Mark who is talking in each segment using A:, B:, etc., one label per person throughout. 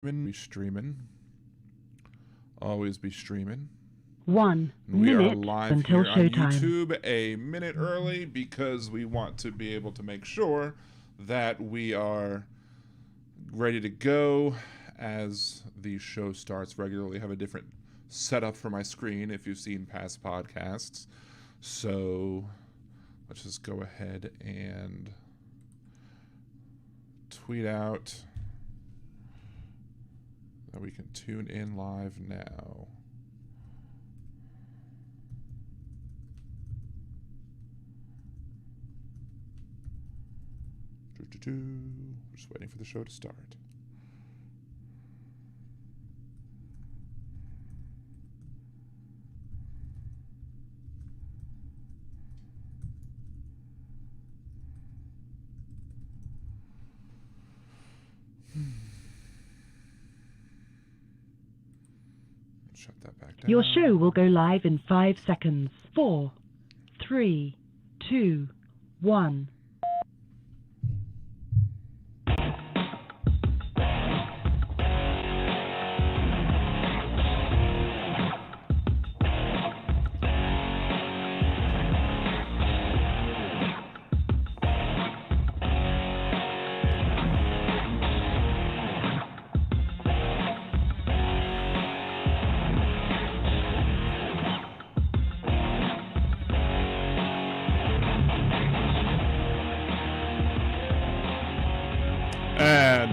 A: Be streaming. Always be streaming.
B: 1
A: We are
B: minute
A: live
B: until
A: here on
B: showtime.
A: YouTube a minute early because we want to be able to make sure that we are ready to go as the show starts regularly. I have a different setup for my screen if you've seen past podcasts. So let's just go ahead and tweet out that we can tune in live now. Just waiting for the show to start. Shut that back down.
B: Your show will go live in 5 seconds. 4, 3, 2, 1.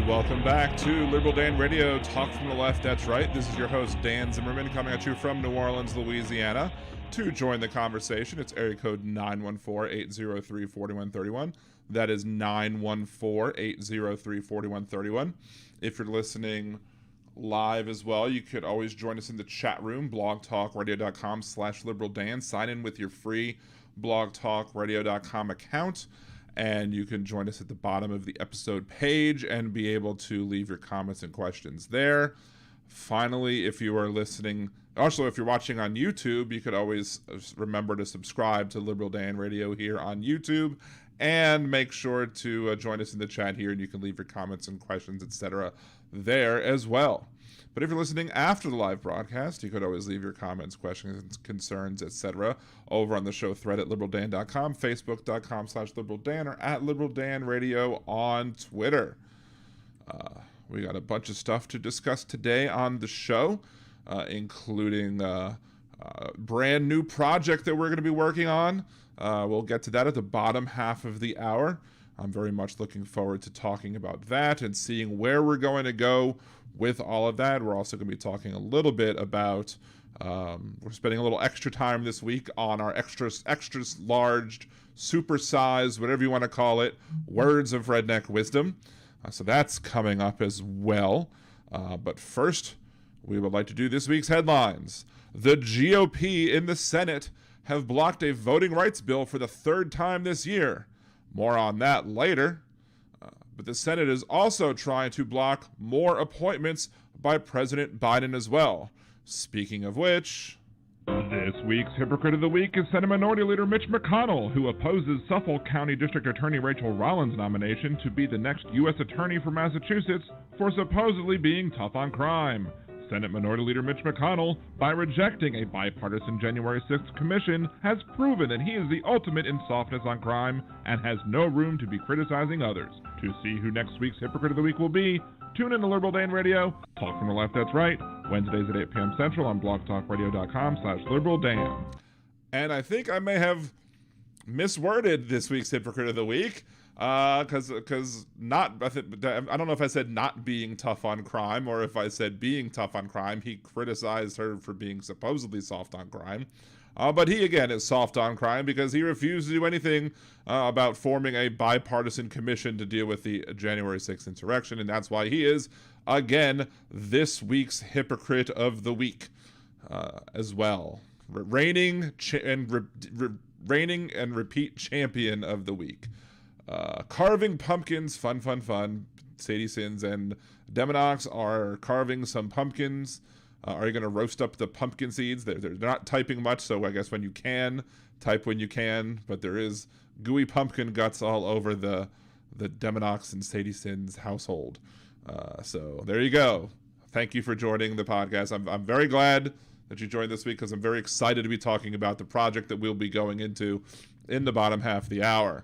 A: Welcome back to Liberal Dan Radio, Talk from the Left, that's right. This is your host, Dan Zimmerman, coming at you from New Orleans, Louisiana. To join the conversation, it's area code 914-803-4131. That is 914-803-4131. If you're listening live as well, you could always join us in the chat room, blogtalkradio.com/liberaldan. Sign in with your free blogtalkradio.com account. And you can join us at the bottom of the episode page and be able to leave your comments and questions there. Finally, if you are listening, also if you're watching on YouTube, you could always remember to subscribe to Liberal Dan Radio here on YouTube, and make sure to join us in the chat here, and you can leave your comments and questions, etc. there as well. But if you're listening after the live broadcast, you could always leave your comments, questions, concerns, etc. over on the show thread at liberaldan.com, facebook.com/liberaldan, or at liberaldanradio on Twitter. We got a bunch of stuff to discuss today on the show, including a brand new project that we're going to be working on. We'll get to that at the bottom half of the hour. I'm very much looking forward to talking about that and seeing where we're going to go with all of that. We're also going to be talking a little bit about, we're spending a little extra time this week on our extra large, super size, whatever you want to call it, Words of Redneck Wisdom. So that's coming up as well. But first, we would like to do this week's headlines. The GOP in the Senate have blocked a voting rights bill for the third time this year. More on that later. But the Senate is also trying to block more appointments by President Biden as well. Speaking of which...
C: This week's Hypocrite of the Week is Senate Minority Leader Mitch McConnell, who opposes Suffolk County District Attorney Rachel Rollins' nomination to be the next U.S. Attorney for Massachusetts for supposedly being tough on crime. Senate Minority Leader Mitch McConnell, by rejecting a bipartisan January 6th commission, has proven that he is the ultimate in softness on crime and has no room to be criticizing others. To see who next week's Hypocrite of the Week will be, tune in to Liberal Dan Radio, Talk from the Left, that's right, Wednesdays at 8 p.m. Central on blogtalkradio.com/liberaldan.
A: And I think I may have misworded this week's Hypocrite of the Week. Because not, I don't know if I said not being tough on crime or if I said being tough on crime. He criticized her for being supposedly soft on crime. But he, again, is soft on crime because he refused to do anything about forming a bipartisan commission to deal with the January 6th insurrection. And that's why he is, again, this week's Hypocrite of the Week as well. Reigning and repeat champion of the week. Carving pumpkins, fun. Sadie Sins and Demonox are carving some pumpkins. Are you going to roast up the pumpkin seeds? They're not typing much, so I guess when you can, type when you can. But there is gooey pumpkin guts all over the Demonox and Sadie Sins household. So there you go. Thank you for joining the podcast. I'm very glad that you joined this week because I'm very excited to be talking about the project that we'll be going into in the bottom half of the hour.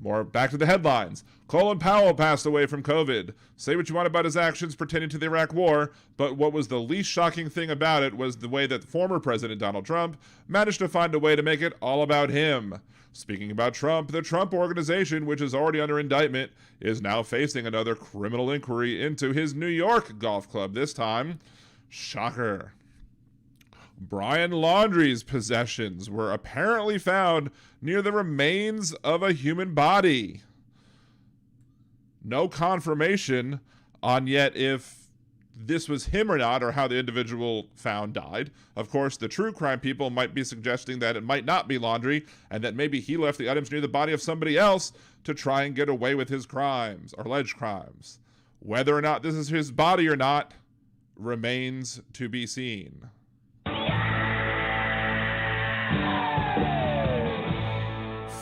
A: More back to the headlines. Colin Powell passed away from COVID. Say what you want about his actions pertaining to the Iraq War, but what was the least shocking thing about it was the way that former President Donald Trump managed to find a way to make it all about him. Speaking about Trump, the Trump Organization, which is already under indictment, is now facing another criminal inquiry into his New York golf club this time. Shocker. Brian Laundrie's possessions were apparently found near the remains of a human body. No confirmation on yet if this was him or not, or how the individual found died. Of course, the true crime people might be suggesting that it might not be Laundrie, and that maybe he left the items near the body of somebody else to try and get away with his crimes, or alleged crimes. Whether or not this is his body or not remains to be seen.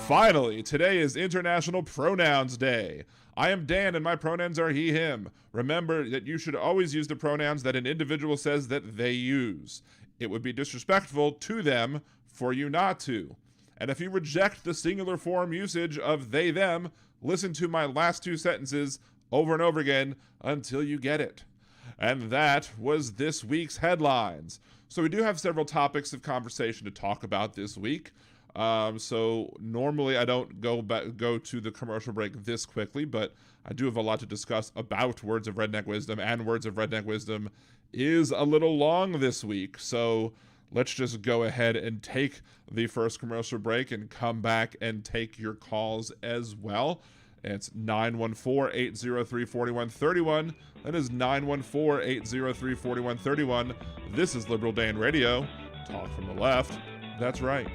A: Finally, today is International Pronouns Day. I am Dan and my pronouns are he, him. Remember that you should always use the pronouns that an individual says that they use. It would be disrespectful to them for you not to. And if you reject the singular form usage of they, them, listen to my last two sentences over and over again until you get it. And that was this week's headlines. So we do have several topics of conversation to talk about this week. So normally I don't go to the commercial break this quickly, but I do have a lot to discuss about Words of Redneck Wisdom, and Words of Redneck Wisdom is a little long this week. So let's just go ahead and take the first commercial break and come back and take your calls as well. It's 914-803-4131. That is 914-803-4131. This is Liberal Dan Radio. Talk from the left. That's right.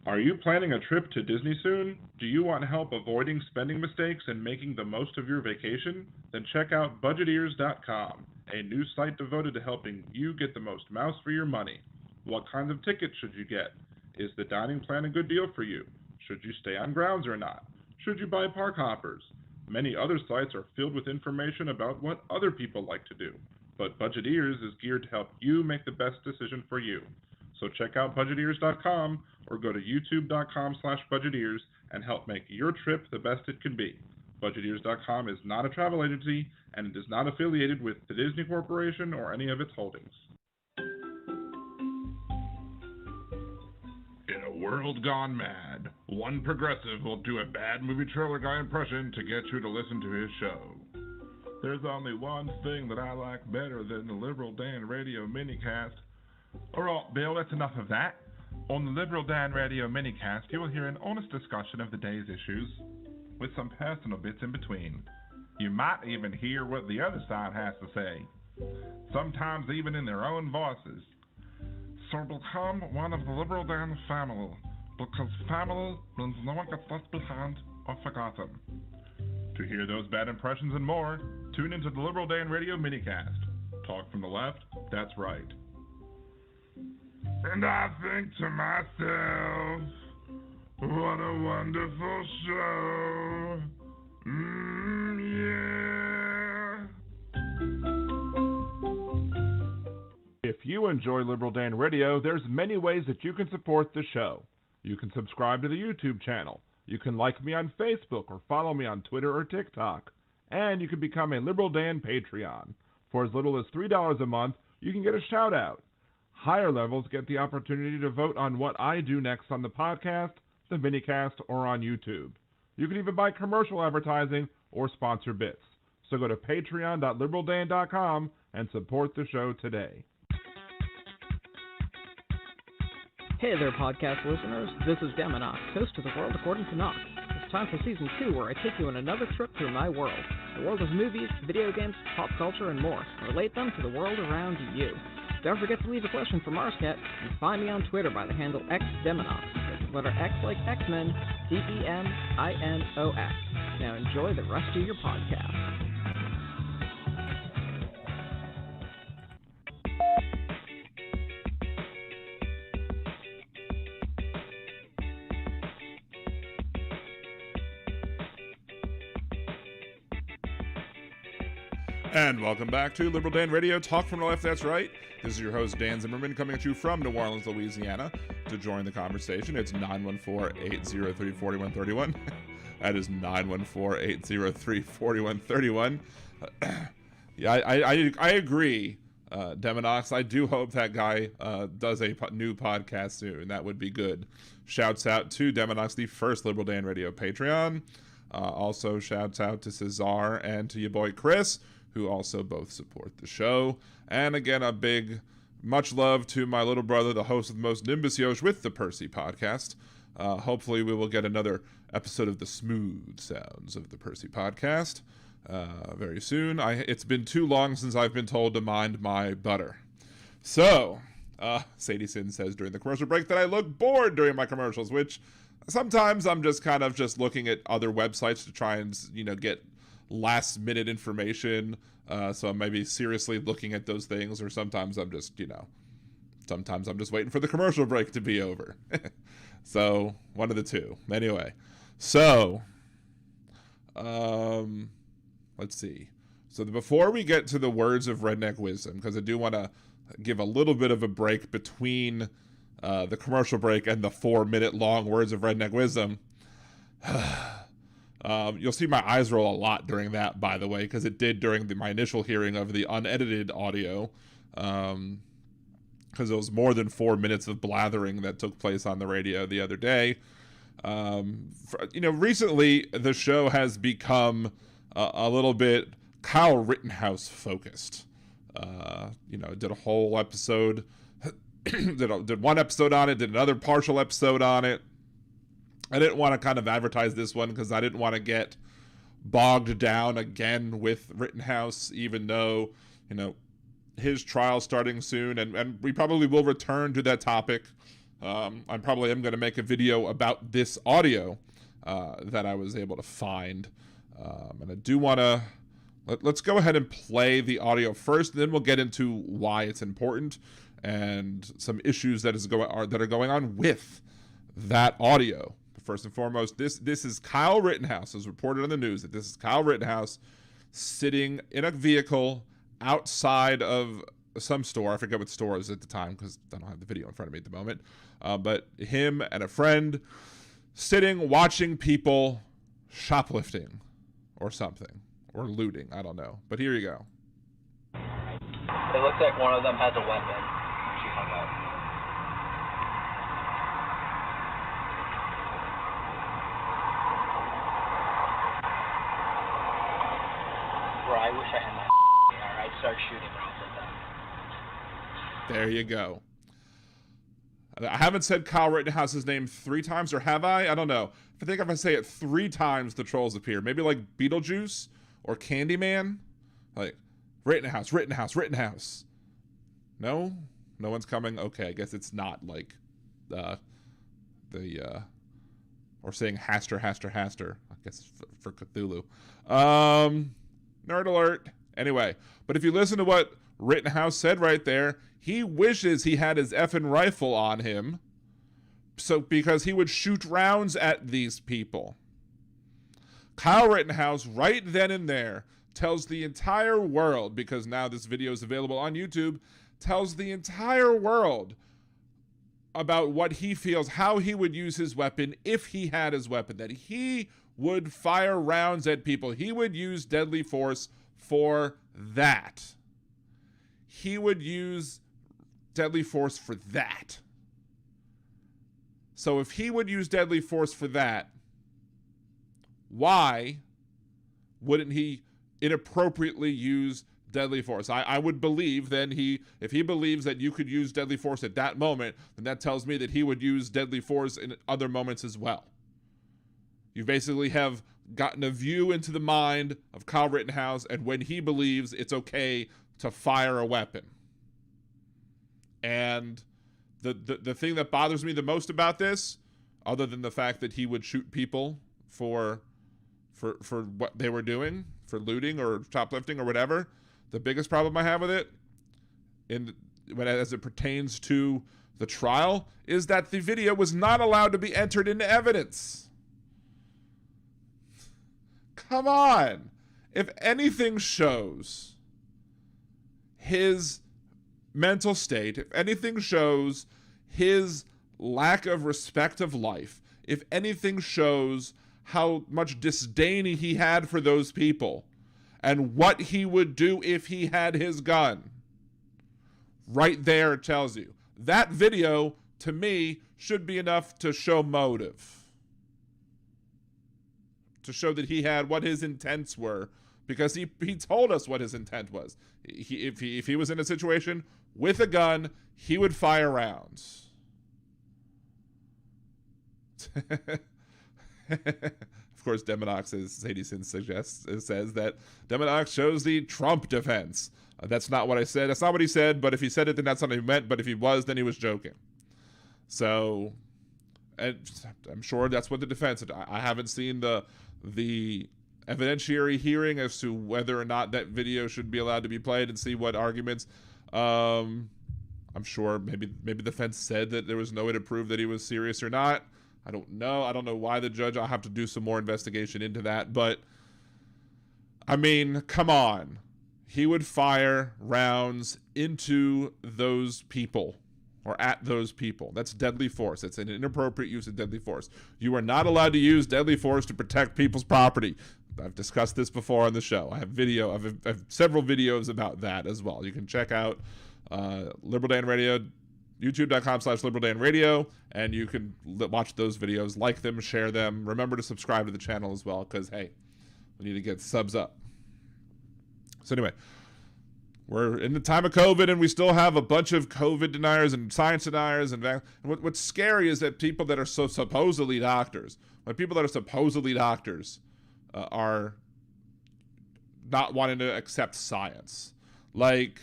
C: Are you planning a trip to Disney soon? Do you want help avoiding spending mistakes and making the most of your vacation? Then check out Budgeteers.com, a new site devoted to helping you get the most mouse for your money. What kinds of tickets should you get? Is the dining plan a good deal for you? Should you stay on grounds or not? Should you buy park hoppers? Many other sites are filled with information about what other people like to do, but Budgeteers is geared to help you make the best decision for you. So check out Budgeteers.com or go to youtube.com/Budgeteers and help make your trip the best it can be. Budgeteers.com is not a travel agency and it is not affiliated with the Disney Corporation or any of its holdings. In a world gone mad, one progressive will do a bad movie trailer guy impression to get you to listen to his show. There's only one thing that I like better than the Liberal Dan Radio Minicast. Alright, Bill, that's enough of that. On the Liberal Dan Radio Minicast, you will hear an honest discussion of the day's issues, with some personal bits in between. You might even hear what the other side has to say, sometimes even in their own voices. So become one of the Liberal Dan family, because family means no one gets left behind or forgotten. To hear those bad impressions and more, tune into the Liberal Dan Radio Minicast. Talk from the left, that's right. And I think to myself, what a wonderful show. Yeah. If you enjoy Liberal Dan Radio, there's many ways that you can support the show. You can subscribe to the YouTube channel. You can like me on Facebook or follow me on Twitter or TikTok. And you can become a Liberal Dan Patreon. For as little as $3 a month, you can get a shout out. Higher levels get the opportunity to vote on what I do next on the podcast, the Minicast, or on YouTube. You can even buy commercial advertising or sponsor bits. So go to patreon.liberaldan.com and support the show today.
D: Hey there, podcast listeners. This is Deminox, host of The World According to Knox. It's time for Season 2, where I take you on another trip through my world. The world of movies, video games, pop culture, and more. Relate them to the world around you. Don't forget to leave a question for Marscat, and find me on Twitter by the handle XDeminox. That's the letter X like X-Men, DEMINOX. Now enjoy the rest of your podcast.
A: And welcome back to Liberal Dan Radio, talk from the left, that's right. This is your host, Dan Zimmerman, coming at you from New Orleans, Louisiana. To join the conversation, it's 914-803-4131. That is 914-803-4131. Yeah, I agree, Deminox. I do hope that guy does a new podcast soon. That would be good. Shouts out to Deminox, the first Liberal Dan Radio Patreon. Also, shouts out to Cesar and to your boy Chris, who also both support the show. And again, a big much love to my little brother, the host of the most Nimbus Yosh with the Percy podcast. Hopefully we will get another episode of the smooth sounds of the Percy podcast very soon. It's been too long since I've been told to mind my butter. So, Sadie Sin says during the commercial break that I look bored during my commercials, which sometimes I'm just kind of just looking at other websites to try and, get last minute information, so I'm maybe seriously looking at those things, or sometimes I'm just sometimes I'm just waiting for the commercial break to be over. So one of the two. Anyway, so let's see. So before we get to the words of Redneck wisdom, because I do want to give a little bit of a break between the commercial break and the 4-minute long words of Redneck wisdom. You'll see my eyes roll a lot during that, by the way, because it did during my initial hearing of the unedited audio, because it was more than 4 minutes of blathering that took place on the radio the other day. Recently the show has become a little bit Kyle Rittenhouse focused. Did a whole episode, did one episode on it, did another partial episode on it. I didn't want to kind of advertise this one because I didn't want to get bogged down again with Rittenhouse, even though, his trial starting soon, and we probably will return to that topic. I probably am going to make a video about this audio that I was able to find. And I do want to, let's go ahead and play the audio first, and then we'll get into why it's important and some issues that are going on with that audio. First and foremost, this is Kyle Rittenhouse. It was reported on the news that this is Kyle Rittenhouse sitting in a vehicle outside of some store. I forget what store it was at the time because I don't have the video in front of me at the moment. But him and a friend sitting, watching people shoplifting or something, or looting. I don't know. But here you go.
E: It looks like one of them has a weapon. She hung up. Bro, I wish I had my I'd start shooting rounds at them.
A: There you go. I haven't said Kyle Rittenhouse's name 3 times, or have I? I don't know. I think if I say it 3 times, the trolls appear. Maybe like Beetlejuice or Candyman. Like, Rittenhouse, Rittenhouse, Rittenhouse. No? No one's coming? Okay, I guess it's not like or saying Haster, Haster, Haster. I guess for Cthulhu. Nerd alert. Anyway, but if you listen to what Rittenhouse said right there, he wishes he had his effing rifle on him, so because he would shoot rounds at these people. Kyle Rittenhouse, right then and there, tells the entire world, because now this video is available on YouTube, tells the entire world about what he feels, how he would use his weapon if he had his weapon, that he would fire rounds at people. He would use deadly force for that. He would use deadly force for that. So if he would use deadly force for that, why wouldn't he inappropriately use deadly force? I would believe then if he believes that you could use deadly force at that moment, then that tells me that he would use deadly force in other moments as well. You basically have gotten a view into the mind of Kyle Rittenhouse and when he believes it's okay to fire a weapon. And the thing that bothers me the most about this, other than the fact that he would shoot people for what they were doing, for looting or shoplifting or whatever, the biggest problem I have with it, as it pertains to the trial, is that the video was not allowed to be entered into evidence. Come on. If anything shows his mental state, if anything shows his lack of respect of life, if anything shows how much disdain he had for those people and what he would do if he had his gun, right there it tells you. That video, to me, should be enough to show motive. To show that he had what his intents were, because he told us what his intent was. If he was in a situation with a gun, he would fire rounds. Of course, Demonox, as Sadie Sin says that Demonox shows the Trump defense. That's not what I said. That's not what he said, but if he said it, then that's not what he meant. But if he was, then he was joking. So, and I'm sure that's what the defense did. I haven't seen the evidentiary hearing as to whether or not that video should be allowed to be played and see what arguments. I'm sure maybe the defense said that there was no way to prove that he was serious or not. I don't know. I don't know why the judge. I'll have to do some more investigation into that. But, I mean, come on. He would fire rounds into those people or at those people. That's deadly force. It's an inappropriate use of deadly force. You are not allowed to use deadly force to protect people's property. I've discussed this before on the show. I have several videos about that as well. You can check out Liberal Dan Radio, youtube.com/Liberal Dan Radio, and you can watch those videos, like them, share them. Remember to subscribe to the channel as well, because, hey, we need to get subs up. So anyway, we're in the time of COVID, and we still have a bunch of COVID deniers and science deniers. And what's scary is that people that are supposedly doctors, are not wanting to accept science. Like,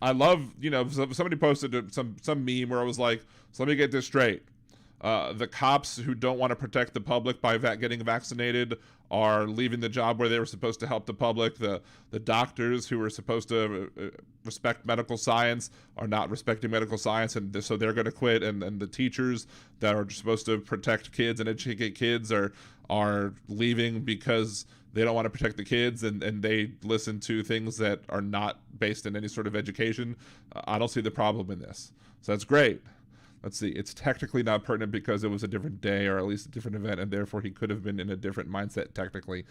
A: I love, somebody posted some meme where I was like, so let me get this straight. The cops who don't want to protect the public by getting vaccinated are leaving the job where they were supposed to help the public. The doctors who were supposed to respect medical science are not respecting medical science, and so they're going to quit. And the teachers that are supposed to protect kids and educate kids are leaving because they don't want to protect the kids, and they listen to things that are not based in any sort of education. I don't see the problem in this. So that's great. Let's see. It's technically not pertinent because it was a different day, or at least a different event, and therefore he could have been in a different mindset technically.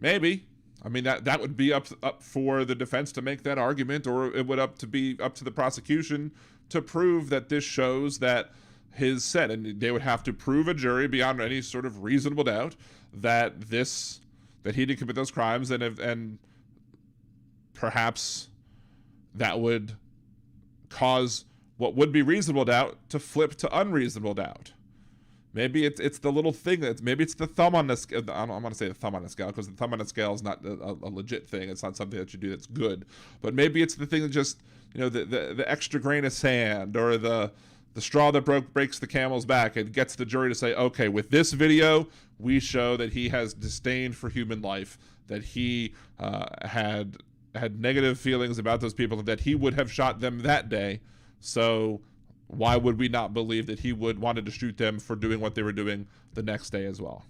A: Maybe. I mean, that would be up for the defense to make that argument, or it would be up to the prosecution to prove that this shows that his set, and they would have to prove a jury beyond any sort of reasonable doubt that he did commit those crimes, and perhaps that would cause what would be reasonable doubt to flip to unreasonable doubt. Maybe it's the little thing maybe it's the thumb on the scale. I don't want to say the thumb on the scale, because the thumb on the scale is not a legit thing. It's not something that you do that's good. But maybe it's the thing that just, the extra grain of sand, or the straw that breaks the camel's back, and gets the jury to say, okay, with this video, we show that he has disdain for human life, that he had negative feelings about those people, that he would have shot them that day. So why would we not believe that he wanted to shoot them for doing what they were doing the next day as well?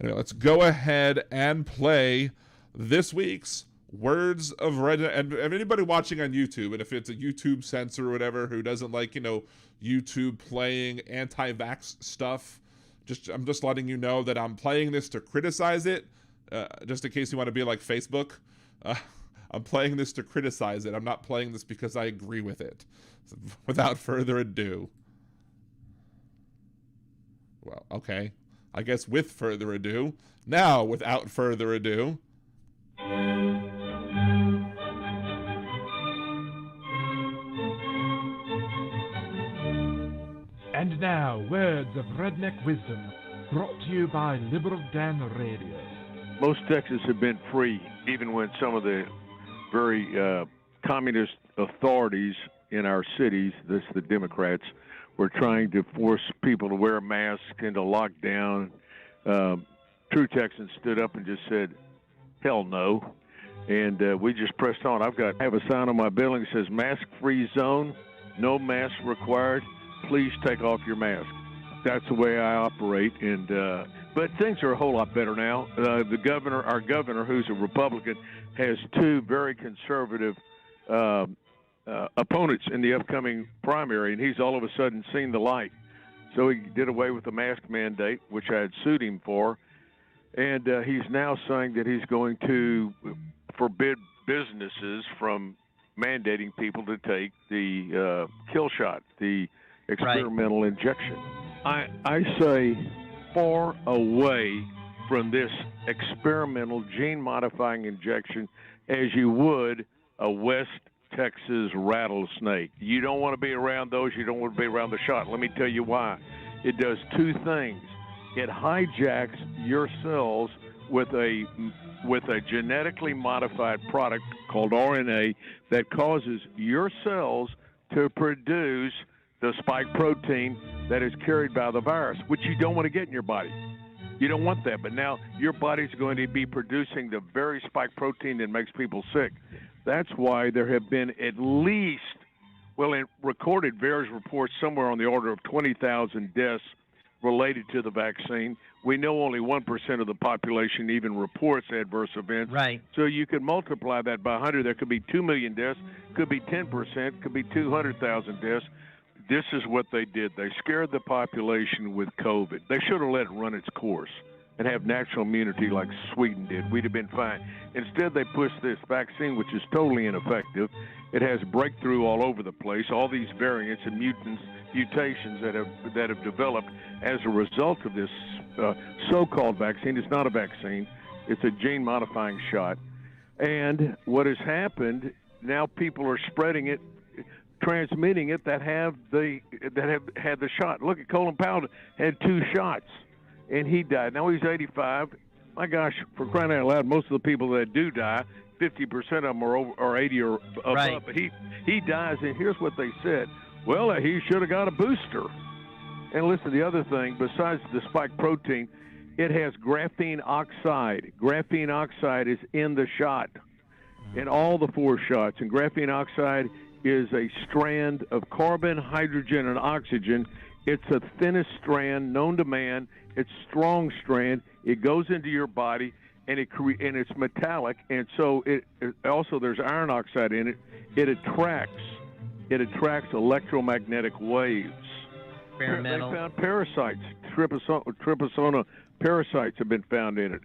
A: Anyway, let's go ahead and play this week's Words of Redneck. And anybody watching on YouTube, and if it's a YouTube censor or whatever who doesn't like, YouTube playing anti-vax stuff, I'm just letting you know that I'm playing this to criticize it, just in case you want to be like Facebook. I'm playing this to criticize it. I'm not playing this because I agree with it. So, without further ado. Well, okay. I guess with further ado. Now, without further ado.
C: And now, words of redneck wisdom, brought to you by Liberal Dan Radio.
F: Most Texans have been free, even when some of the very communist authorities in our cities, this the Democrats, were trying to force people to wear masks into lockdown. True Texans stood up and just said, hell no. And we just pressed on. I have a sign on my building that says mask-free zone, no mask required. Please take off your mask. That's the way I operate. And but things are a whole lot better now. Our governor, who's a Republican, has two very conservative opponents in the upcoming primary, and he's all of a sudden seen the light. So he did away with the mask mandate, which I had sued him for, and he's now saying that he's going to forbid businesses from mandating people to take the kill shot, the experimental injection. I say far away from this experimental gene-modifying injection as you would a West Texas rattlesnake. You don't want to be around those. You don't want to be around the shot. Let me tell you why. It does two things. It hijacks your cells with a genetically modified product called RNA that causes your cells to produce the spike protein that is carried by the virus, which you don't want to get in your body. You don't want that, but now your body's going to be producing the very spike protein that makes people sick. That's why there have been at least, in recorded VAERS reports, somewhere on the order of 20,000 deaths related to the vaccine. We know only 1% of the population even reports adverse events.
G: Right.
F: So you could multiply that by 100. There could be 2 million deaths, could be 10%, could be 200,000 deaths. This is what they did. They scared the population with COVID. They should have let it run its course and have natural immunity like Sweden did. We'd have been fine. Instead, they pushed this vaccine, which is totally ineffective. It has breakthrough all over the place, all these variants and mutations that have developed as a result of this so-called vaccine. It's not a vaccine. It's a gene-modifying shot. And what has happened, now people are spreading it, transmitting it that have had the shot. Look at Colin Powell, had 2 shots, and he died. Now he's 85. My gosh, for crying out loud, most of the people that do die, 50% of them are 80 or above.
G: Right.
F: But he dies, and here's what they said. Well, he should have got a booster. And listen, the other thing, besides the spike protein, it has graphene oxide. Graphene oxide is in the shot, in all the 4 shots. And graphene oxide is a strand of carbon, hydrogen, and oxygen. It's the thinnest strand known to man. It's strong strand. It goes into your body, and it's metallic. And so it also there's iron oxide in it. It attracts electromagnetic waves.
G: Experimental.
F: They found parasites. Trypanosoma parasites have been found in it.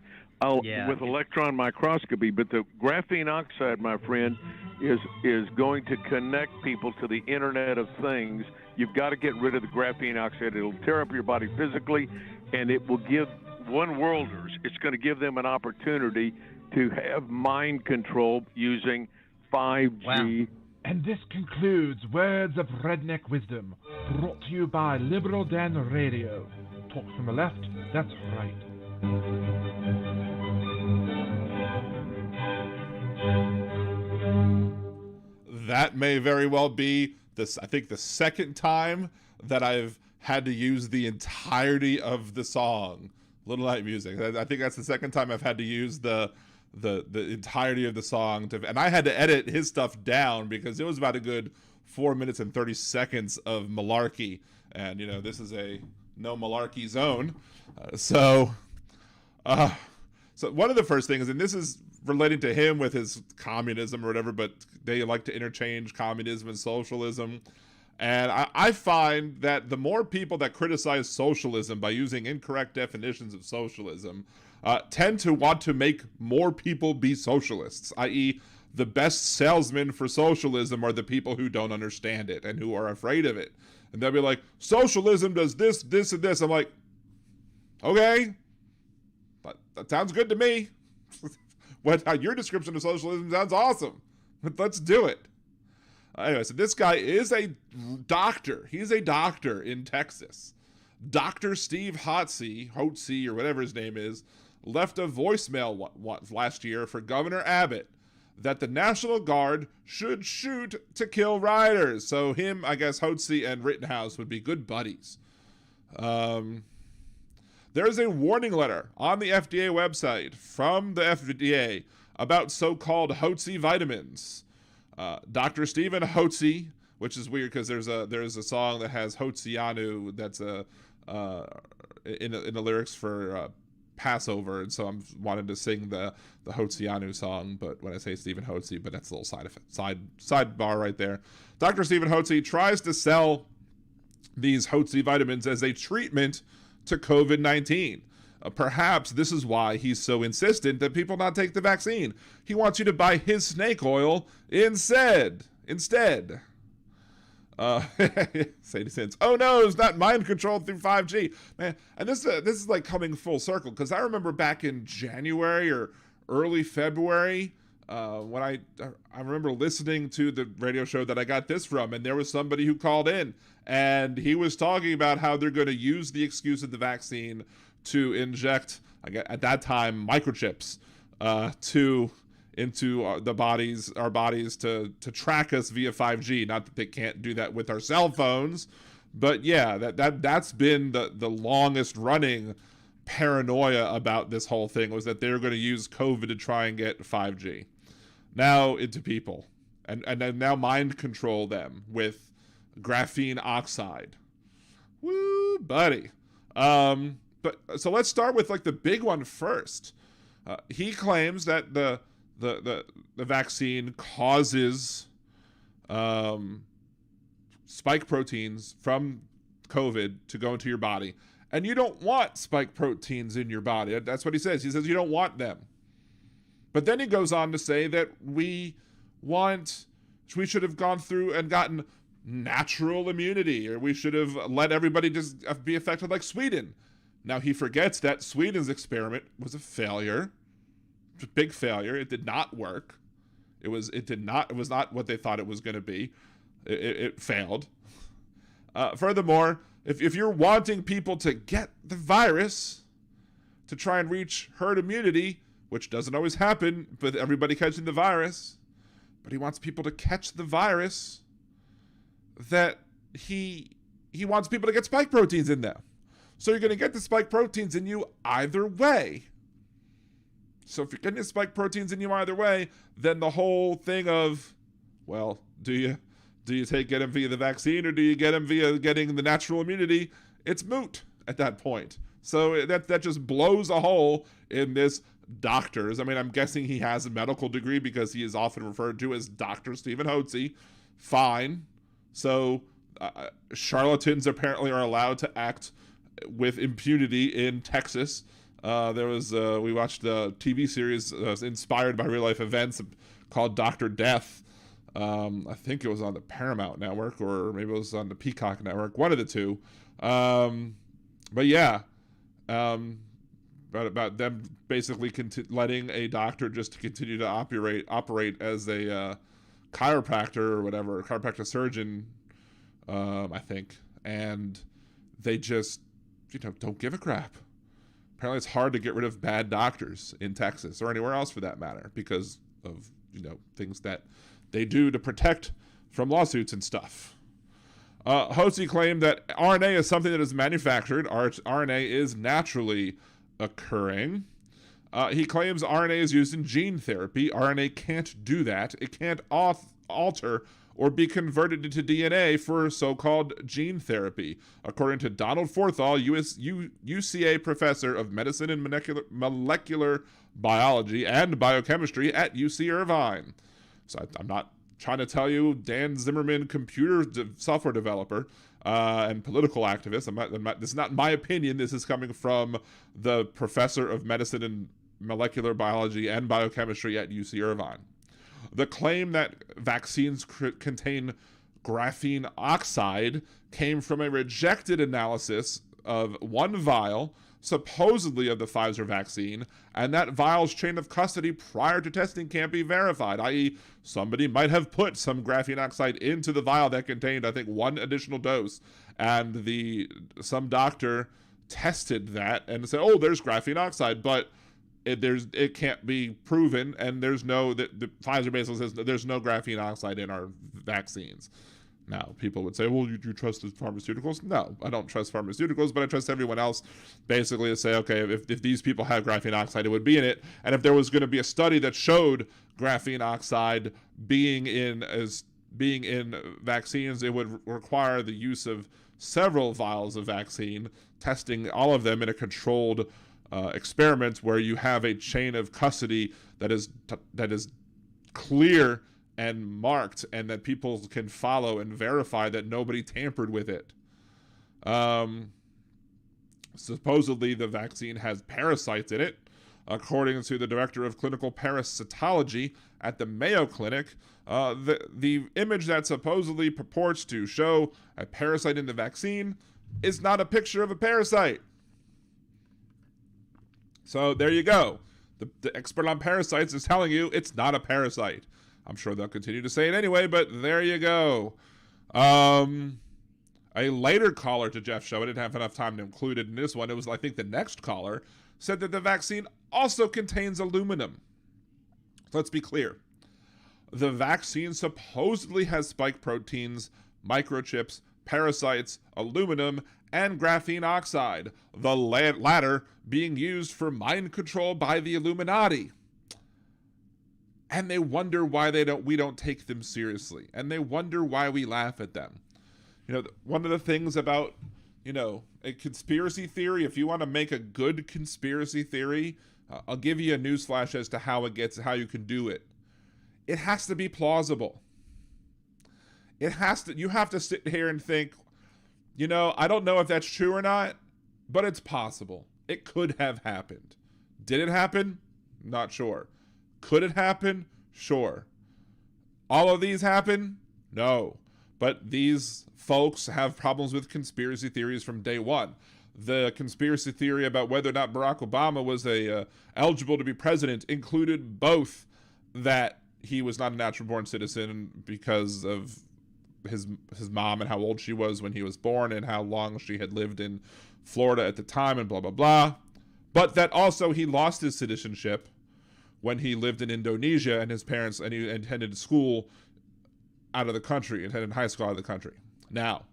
F: With electron microscopy. But the graphene oxide, my friend, is going to connect people to the Internet of Things. You've got to get rid of the graphene oxide. It'll tear up your body physically, and it will give one-worlders, it's going to give them an opportunity to have mind control using 5G.
G: Wow.
C: And this concludes Words of Redneck Wisdom, brought to you by Liberal Dan Radio. Talk from the left, that's right.
A: That may very well be I think the second time that I've had to use the entirety of the song, Little Night Music. I think that's the second time I've had to use the entirety of the song, and I had to edit his stuff down because it was about a good 4 minutes and 30 seconds of malarkey, and this is a no malarkey zone. So one of the first things, and this is relating to him with his communism or whatever, but they like to interchange communism and socialism. And I find that the more people that criticize socialism by using incorrect definitions of socialism tend to want to make more people be socialists, i.e. the best salesmen for socialism are the people who don't understand it and who are afraid of it. And they'll be like, socialism does this, this, and this. I'm like, okay, but that sounds good to me. Your description of socialism sounds awesome. Let's do it. Anyway, so this guy is a doctor. He's a doctor in Texas. Dr. Steve Hotsey, or whatever his name is, left a voicemail last year for Governor Abbott that the National Guard should shoot to kill rioters. So him, I guess, Hotze and Rittenhouse would be good buddies. There's a warning letter on the FDA website from the FDA about so-called Hotze vitamins. Dr. Stephen Hotze, which is weird because there's a song that has Hotzianu that's in the lyrics for Passover, and so I'm wanted to sing the Hotzianu song, but when I say Stephen Hotze, but that's a little sidebar right there. Dr. Stephen Hotze tries to sell these Hotze vitamins as a treatment to COVID-19. Perhaps this is why he's so insistent that people not take the vaccine. He wants you to buy his snake oil instead. Sadie Sins. Oh no, it's not mind controlled through 5G, man. And this is like coming full circle, because I remember back in January or early February when I remember listening to the radio show that I got this from, and there was somebody who called in, and he was talking about how they're going to use the excuse of the vaccine to inject, at that time, microchips into our bodies to track us via 5G. Not that they can't do that with our cell phones, but yeah, that's been the longest running paranoia about this whole thing, was that they're going to use COVID to try and get 5G now into people, and then now mind control them with graphene oxide. Woo, buddy. But so let's start with like the big one first. He claims that the vaccine causes spike proteins from COVID to go into your body, and you don't want spike proteins in your body. That's what he says. He says you don't want them. But then he goes on to say that we should have gone through and gotten natural immunity, or we should have let everybody just be affected like Sweden. Now he forgets that Sweden's experiment was a failure. A big failure. It did not work. It was not what they thought it was going to be. It failed. Furthermore, if you're wanting people to get the virus to try and reach herd immunity, which doesn't always happen with everybody catching the virus, but he wants people to catch the virus, that he wants people to get spike proteins in them. So you're going to get the spike proteins in you either way. So if you're getting the spike proteins in you either way, then the whole thing of, well, do you get them via the vaccine, or do you get them via getting the natural immunity? It's moot at that point. So that just blows a hole in this doctor's. I mean, I'm guessing he has a medical degree because he is often referred to as Dr. Stephen Hotze. Fine. So charlatans apparently are allowed to act with impunity in Texas. There was we watched a TV series inspired by real life events called Dr. Death. I think it was on the Paramount Network, or maybe it was on the Peacock Network, one of the two. But yeah, about them basically letting a doctor just continue to operate as a chiropractor or whatever, chiropractic surgeon, I think, and they just don't give a crap. Apparently it's hard to get rid of bad doctors in Texas, or anywhere else for that matter, because of things that they do to protect from lawsuits and stuff. Hotze claimed that RNA is something that is manufactured. RNA is naturally occurring. He claims RNA is used in gene therapy. RNA can't do that. It can't alter or be converted into DNA for so-called gene therapy, according to Donald Forthall, UCA professor of medicine and molecular biology and biochemistry at UC Irvine. So I'm not trying to tell you Dan Zimmerman, software developer and political activist. This is not my opinion. This is coming from the professor of medicine and molecular biology and biochemistry at UC Irvine. The claim that vaccines contain graphene oxide came from a rejected analysis of one vial, supposedly of the Pfizer vaccine, and that vial's chain of custody prior to testing can't be verified, i.e. somebody might have put some graphene oxide into the vial that contained, I think, one additional dose, and some doctor tested that and said, oh, there's graphene oxide, but it can't be proven, and there's no the Pfizer basically says there's no graphene oxide in our vaccines. Now, people would say, well, you trust the pharmaceuticals? No, I don't trust pharmaceuticals, but I trust everyone else basically to say, okay, if these people have graphene oxide, it would be in it. And if there was going to be a study that showed graphene oxide being in vaccines, it would require the use of several vials of vaccine, testing all of them in a controlled experiment where you have a chain of custody that is clear and marked, and that people can follow and verify that nobody tampered with it. Supposedly the vaccine has parasites in it. According to the director of clinical parasitology at the Mayo Clinic, the image that supposedly purports to show a parasite in the vaccine is not a picture of a parasite. So there you go. The expert on parasites is telling you it's not a parasite. I'm sure they'll continue to say it anyway, but there you go. A later caller to Jeff's show, I didn't have enough time to include it in this one. It was, I think, the next caller, said that the vaccine also contains aluminum. So let's be clear. The vaccine supposedly has spike proteins, microchips, parasites, aluminum, and graphene oxide, the latter being used for mind control by the Illuminati. And they wonder why we don't take them seriously. And they wonder why we laugh at them. You know, one of the things about, a conspiracy theory, if you want to make a good conspiracy theory, I'll give you a newsflash as to how you can do it. It has to be plausible. You have to sit here and think, I don't know if that's true or not, but it's possible. It could have happened. Did it happen? Not sure. Could it happen? Sure. All of these happen? No. But these folks have problems with conspiracy theories from day one. The conspiracy theory about whether or not Barack Obama was eligible to be president included both that he was not a natural-born citizen because of his mom and how old she was when he was born and how long she had lived in Florida at the time and blah, blah, blah. But that also he lost his citizenship when he lived in Indonesia and his parents, and he attended school out of the country, attended high school out of the country. Now,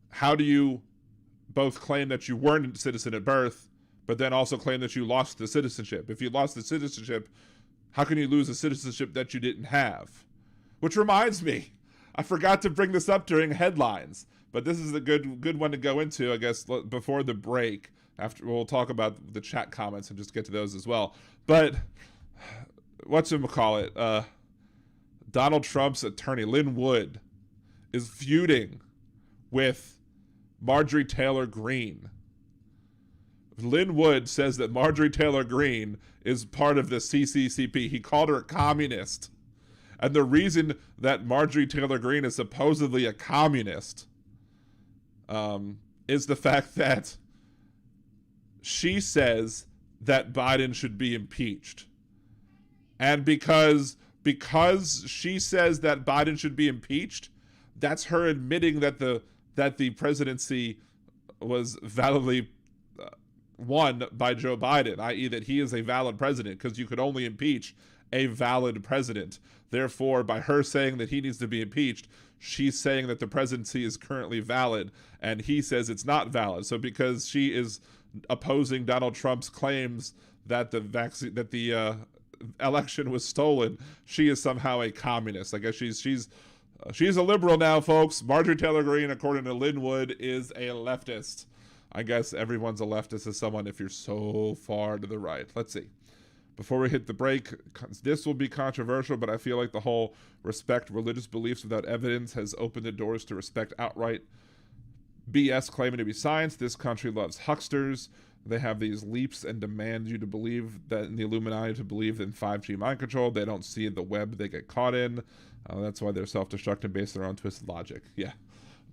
A: how do you both claim that you weren't a citizen at birth, but then also claim that you lost the citizenship? If you lost the citizenship, how can you lose a citizenship that you didn't have? Which reminds me, I forgot to bring this up during headlines, but this is a good one to go into, I guess, before the break. After we'll talk about the chat comments and just get to those as well. But whatchamacallit, Donald Trump's attorney, Lynn Wood, is feuding with Marjorie Taylor Greene. Lynn Wood says that Marjorie Taylor Greene is part of the CCCP. He called her a communist. And the reason that Marjorie Taylor Greene is supposedly a communist is the fact that she says that Biden should be impeached. And because she says that Biden should be impeached, that's her admitting that the presidency was validly won by Joe Biden, i.e. that he is a valid president, because you could only impeach a valid president. Therefore, by her saying that he needs to be impeached, she's saying that the presidency is currently valid, and he says it's not valid. So because she is opposing Donald Trump's claims that the election was stolen, she is somehow a communist. I guess she's a liberal now, folks. Marjorie Taylor Greene, according to Lynn Wood, is a leftist. I guess everyone's a leftist as someone if you're so far to the right. Let's see. Before we hit the break, this will be controversial, but I feel like the whole respect religious beliefs without evidence has opened the doors to respect outright BS claiming to be science. This country loves hucksters. They have these leaps and demand you to believe that in the Illuminati, to believe in 5G mind control. They don't see the web they get caught in. That's why they're self-destructive based on their own twisted logic. Yeah.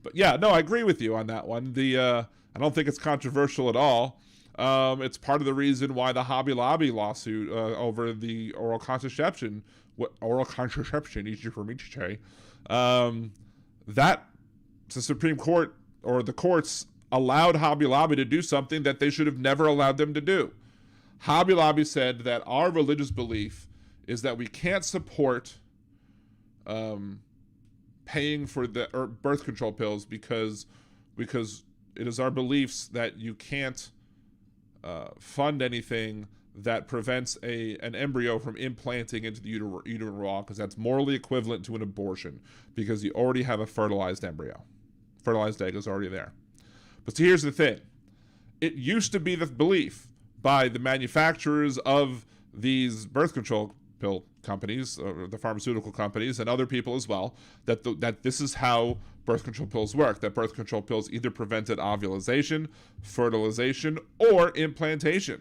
A: But yeah, no, I agree with you on that one. I don't think it's controversial at all. It's part of the reason why the Hobby Lobby lawsuit over the oral contraception, easier for me to say, that the Supreme Court or the courts allowed Hobby Lobby to do something that they should have never allowed them to do. Hobby Lobby said that our religious belief is that we can't support paying for the birth control pills because it is our beliefs that you can't fund anything that prevents an embryo from implanting into the uterine wall, because that's morally equivalent to an abortion, because you already have a fertilized embryo. Fertilized egg is already there. But see, here's the thing. It used to be the belief by the manufacturers of these birth control pill companies, or the pharmaceutical companies, and other people as well, that this is how birth control pills work, that birth control pills either prevented ovulation, fertilization, or implantation.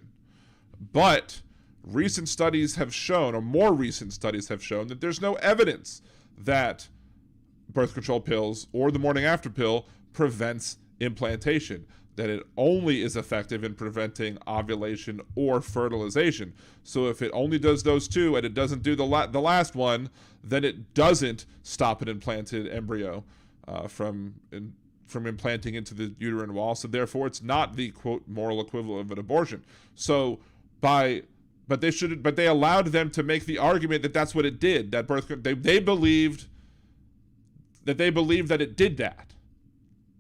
A: But recent studies have shown, or more recent studies have shown, that there's no evidence that birth control pills or the morning after pill prevents implantation, that it only is effective in preventing ovulation or fertilization. So if it only does those two and it doesn't do the last one, then it doesn't stop an implanted embryo from implanting into the uterine wall. So therefore, it's not the quote moral equivalent of an abortion. So but they allowed them to make the argument that that's what it did. That they believed that it did that.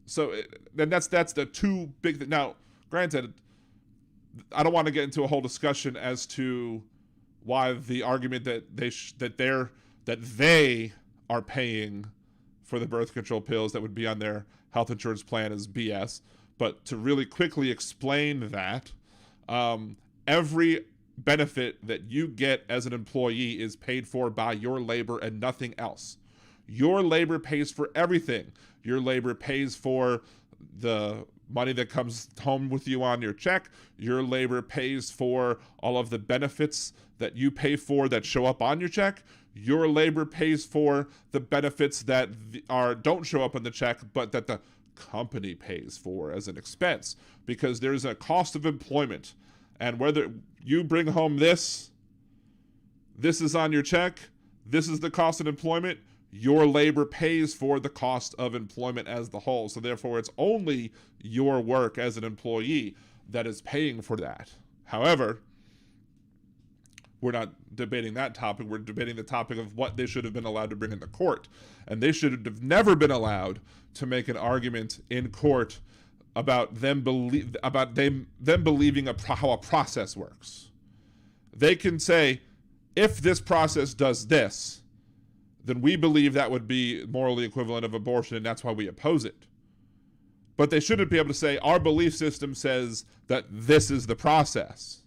A: So then that's the two big things. Now, granted, I don't want to get into a whole discussion as to why the argument that they are paying for the birth control pills that would be on their health insurance plan is BS. But to really quickly explain that, every benefit that you get as an employee is paid for by your labor and nothing else. Your labor pays for everything. Your labor pays for the money that comes home with you on your check. Your labor pays for all of the benefits that you pay for that show up on your check. Your labor pays for the benefits that don't show up on the check, but that the company pays for as an expense, because there's a cost of employment. And whether you bring home this is on your check, this is the cost of employment, your labor pays for the cost of employment as the whole. So therefore, it's only your work as an employee that is paying for that. However, we're not debating that topic. We're debating the topic of what they should have been allowed to bring into court. And they should have never been allowed to make an argument in court about them believing how a process works. They can say, if this process does this, then we believe that would be morally equivalent of abortion, and that's why we oppose it. But they shouldn't be able to say, our belief system says that this is the process.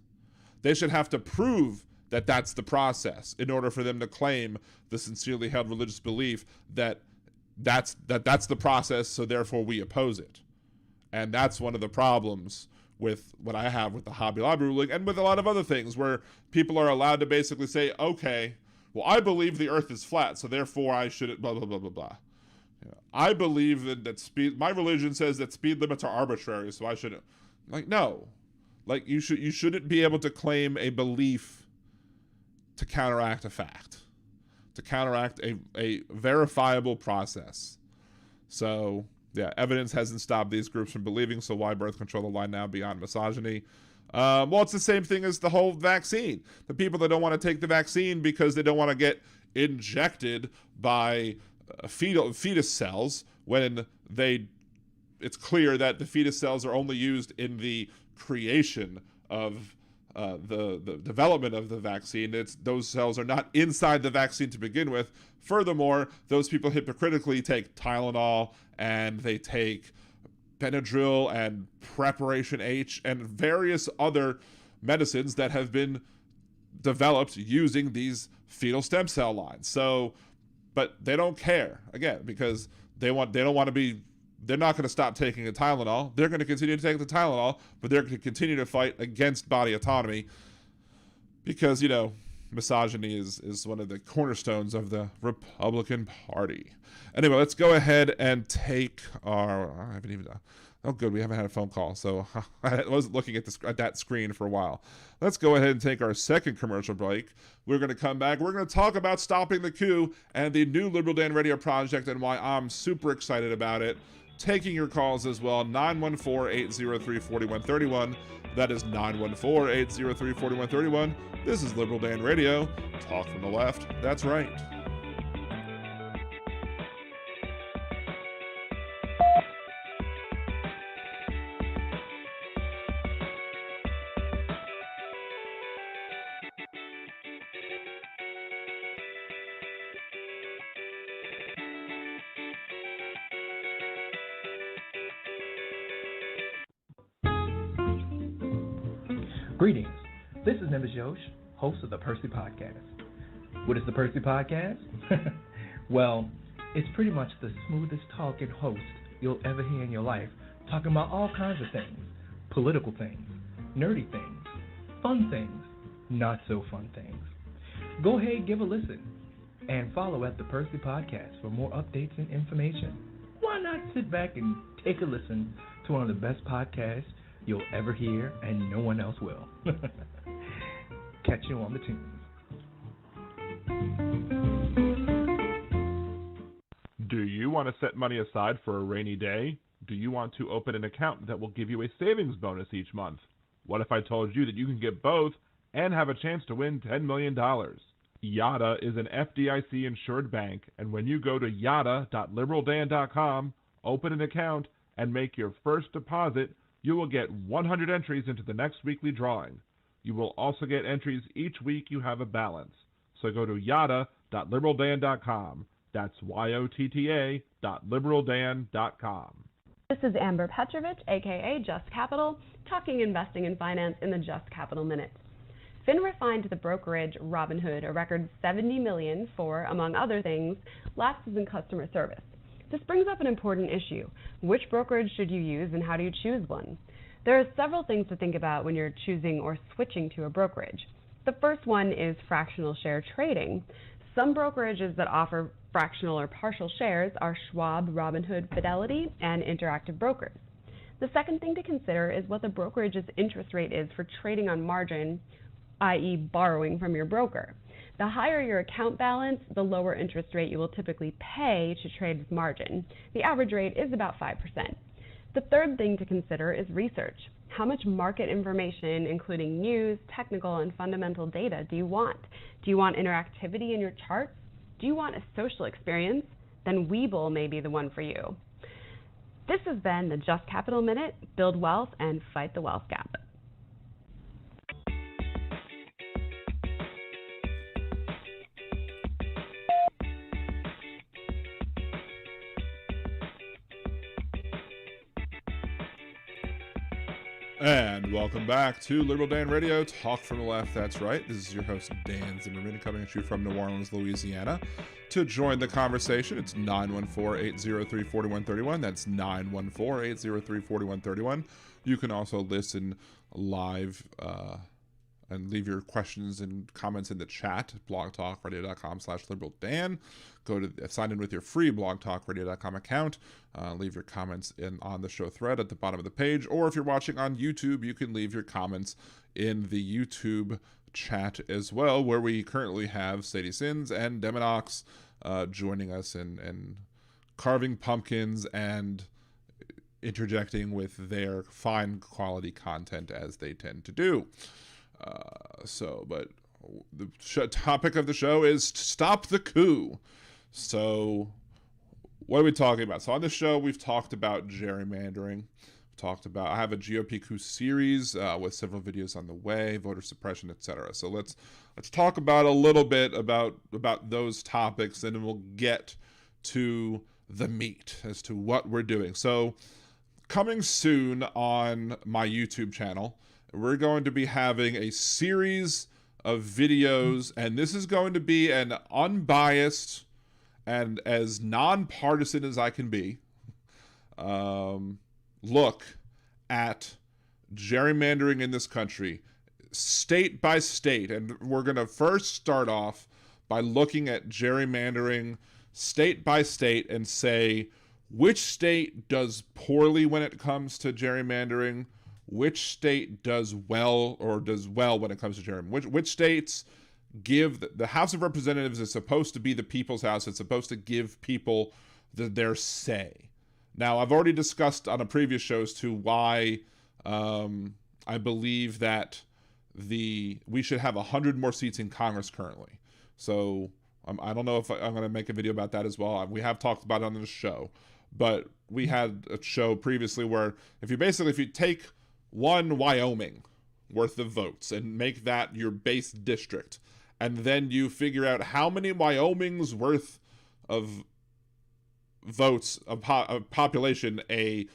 A: They should have to prove that that's the process in order for them to claim the sincerely held religious belief that that's the process, so therefore we oppose it. And that's one of the problems with what I have with the Hobby Lobby ruling, and with a lot of other things, where people are allowed to basically say, okay, well, I believe the earth is flat, so therefore I shouldn't blah, blah, blah, blah, blah. I believe that my religion says that speed limits are arbitrary, so I shouldn't. Like, no. Like, you shouldn't be able to claim a belief to counteract a fact, to counteract a verifiable process. So, yeah, evidence hasn't stopped these groups from believing, so why birth control the line now beyond misogyny? Well, it's the same thing as the whole vaccine. The people that don't want to take the vaccine because they don't want to get injected by fetus cells, when it's clear that the fetus cells are only used in the creation of the development of the vaccine. Those cells are not inside the vaccine to begin with. Furthermore, those people hypocritically take Tylenol, and they take Benadryl and Preparation H and various other medicines that have been developed using these fetal stem cell lines. So, but they don't care, again, because they're not going to stop taking the Tylenol. They're going to continue to take the Tylenol, but they're going to continue to fight against body autonomy, because, misogyny is one of the cornerstones of the Republican Party. Anyway, let's go ahead and take our... Oh, good, we haven't had a phone call, so I wasn't looking at that screen for a while. Let's go ahead and take our second commercial break. We're going to come back. We're going to talk about Stopping the Coup and the new Liberal Dan Radio project, and why I'm super excited about it. taking your calls as well. 914-803-4131. That is 914-803-4131. This is Liberal Dan Radio. Talk from the left. That's right.
G: Greetings. This is Nimbus Yosh, host of the Percy Podcast. What is the Percy Podcast? Well, it's pretty much the smoothest talking host you'll ever hear in your life, talking about all kinds of things. Political things, nerdy things, fun things, not so fun things. Go ahead, give a listen, and follow at the Percy Podcast for more updates and information. Why not sit back and take a listen to one of the best podcasts you'll ever hear, and no one else will. Catch you on the tunes.
C: Do you want to set money aside for a rainy day? Do you want to open an account that will give you a savings bonus each month? What if I told you that you can get both and have a chance to win $10 million? Yada is an FDIC-insured bank, and when you go to yada.liberaldan.com, open an account, and make your first deposit, you will get 100 entries into the next weekly drawing. You will also get entries each week you have a balance. So go to yada.liberaldan.com. That's YOTTA.liberaldan.com.
H: This is Amber Petrovich, aka Just Capital, talking investing and finance in the Just Capital Minute. FINRA fined the brokerage Robinhood a record $70 million for, among other things, lapses in customer service. This brings up an important issue. Which brokerage should you use and how do you choose one? There are several things to think about when you're choosing or switching to a brokerage. The first one is fractional share trading. Some brokerages that offer fractional or partial shares are Schwab, Robinhood, Fidelity, and Interactive Brokers. The second thing to consider is what the brokerage's interest rate is for trading on margin, i.e. borrowing from your broker. The higher your account balance, the lower interest rate you will typically pay to trade with margin. The average rate is about 5%. The third thing to consider is research. How much market information, including news, technical, and fundamental data, do you want? Do you want interactivity in your charts? Do you want a social experience? Then Webull may be the one for you. This has been the Just Capital Minute. Build wealth and fight the wealth gap.
A: And welcome back to Liberal Dan Radio, Talk from the Left. That's right. This is your host, Dan Zimmerman, coming at you from New Orleans, Louisiana. To join the conversation, it's 914-803-4131. That's 914-803-4131. You can also listen live and leave your questions and comments in the chat, blogtalkradio.com/liberaldan. Go to sign in with your free blogtalkradio.com account. Leave your comments on the show thread at the bottom of the page. Or if you're watching on YouTube, you can leave your comments in the YouTube chat as well, where we currently have Sadie Sins and Deminox joining us and carving pumpkins and interjecting with their fine quality content as they tend to do. But the topic of the show is Stop the Coup. So what are we talking about? So on this show, we've talked about gerrymandering. I have a GOP coup series with several videos on the way, voter suppression, etc. So let's talk about a little bit about those topics, and then we'll get to the meat as to what we're doing. So coming soon on my YouTube channel, we're going to be having a series of videos, and this is going to be an unbiased and as nonpartisan as I can be look at gerrymandering in this country, state by state. And we're going to first start off by looking at gerrymandering state by state and say, which state does poorly when it comes to gerrymandering? Which state does well or does well when it comes to gerrymandering? Which states give the House of Representatives is supposed to be the people's house. It's supposed to give people their say. Now, I've already discussed on a previous show as to why I believe that we should have 100 more seats in Congress currently. So I don't know if I'm going to make a video about that as well. We have talked about it on this show, but we had a show previously where if you take one Wyoming worth of votes and make that your base district, and then you figure out how many Wyoming's worth of votes of population a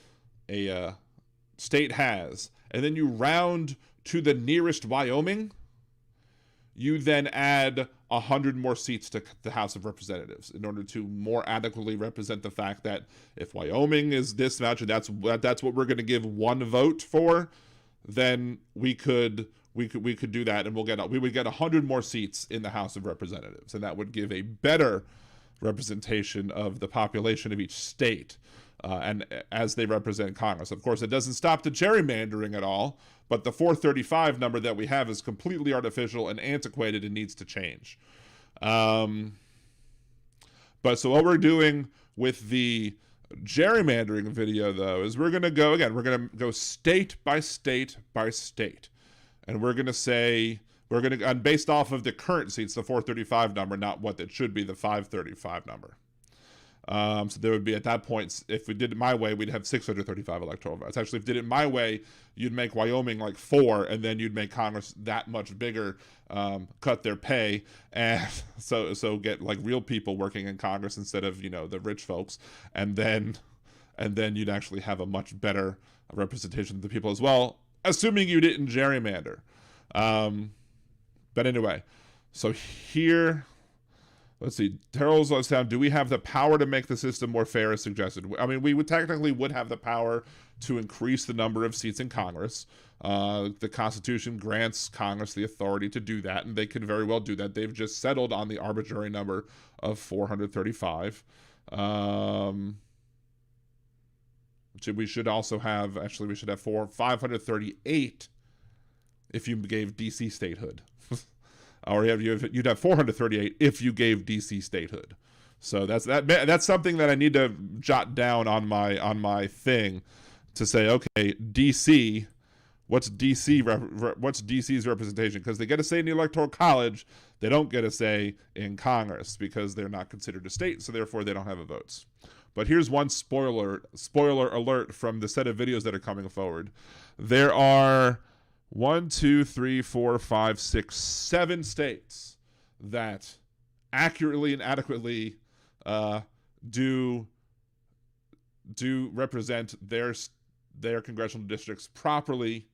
A: state has, and then you round to the nearest Wyoming, you then add 100 more seats to the House of Representatives in order to more adequately represent the fact that if Wyoming is this much, and that's what we're going to give one vote for, then we could do that, and we would get 100 more seats in the House of Representatives, and that would give a better representation of the population of each state, and as they represent Congress. Of course, it doesn't stop the gerrymandering at all, but the 435 number that we have is completely artificial and antiquated and needs to change. But so what we're doing with the gerrymandering video, though, is we're going to go state by state by state. And we're going to say, and based off of the current seats, the 435 number, not what it should be, the 535 number. So there would be, at that point, if we did it my way, we'd have 635 electoral votes. Actually, if we did it my way, you'd make Wyoming like 4, and then you'd make Congress that much bigger, cut their pay, and so get like real people working in Congress instead of, the rich folks, and then you'd actually have a much better representation of the people as well, assuming you didn't gerrymander. But anyway, so here, let's see. Terrell's us down. Do we have the power to make the system more fair as suggested? I mean, we would technically have the power to increase the number of seats in Congress. The Constitution grants Congress the authority to do that, and they could very well do that. They've just settled on the arbitrary number of 435. We should have 538 if you gave DC statehood. Or you'd have 438 if you gave DC statehood. So that's something that I need to jot down on my thing to say, okay, DC, what's DC's representation? Because they get a say in the Electoral College, they don't get a say in Congress because they're not considered a state, so therefore they don't have a votes. But here's one spoiler alert from the set of videos that are coming forward. There are 7 states that accurately and adequately do represent their congressional districts properly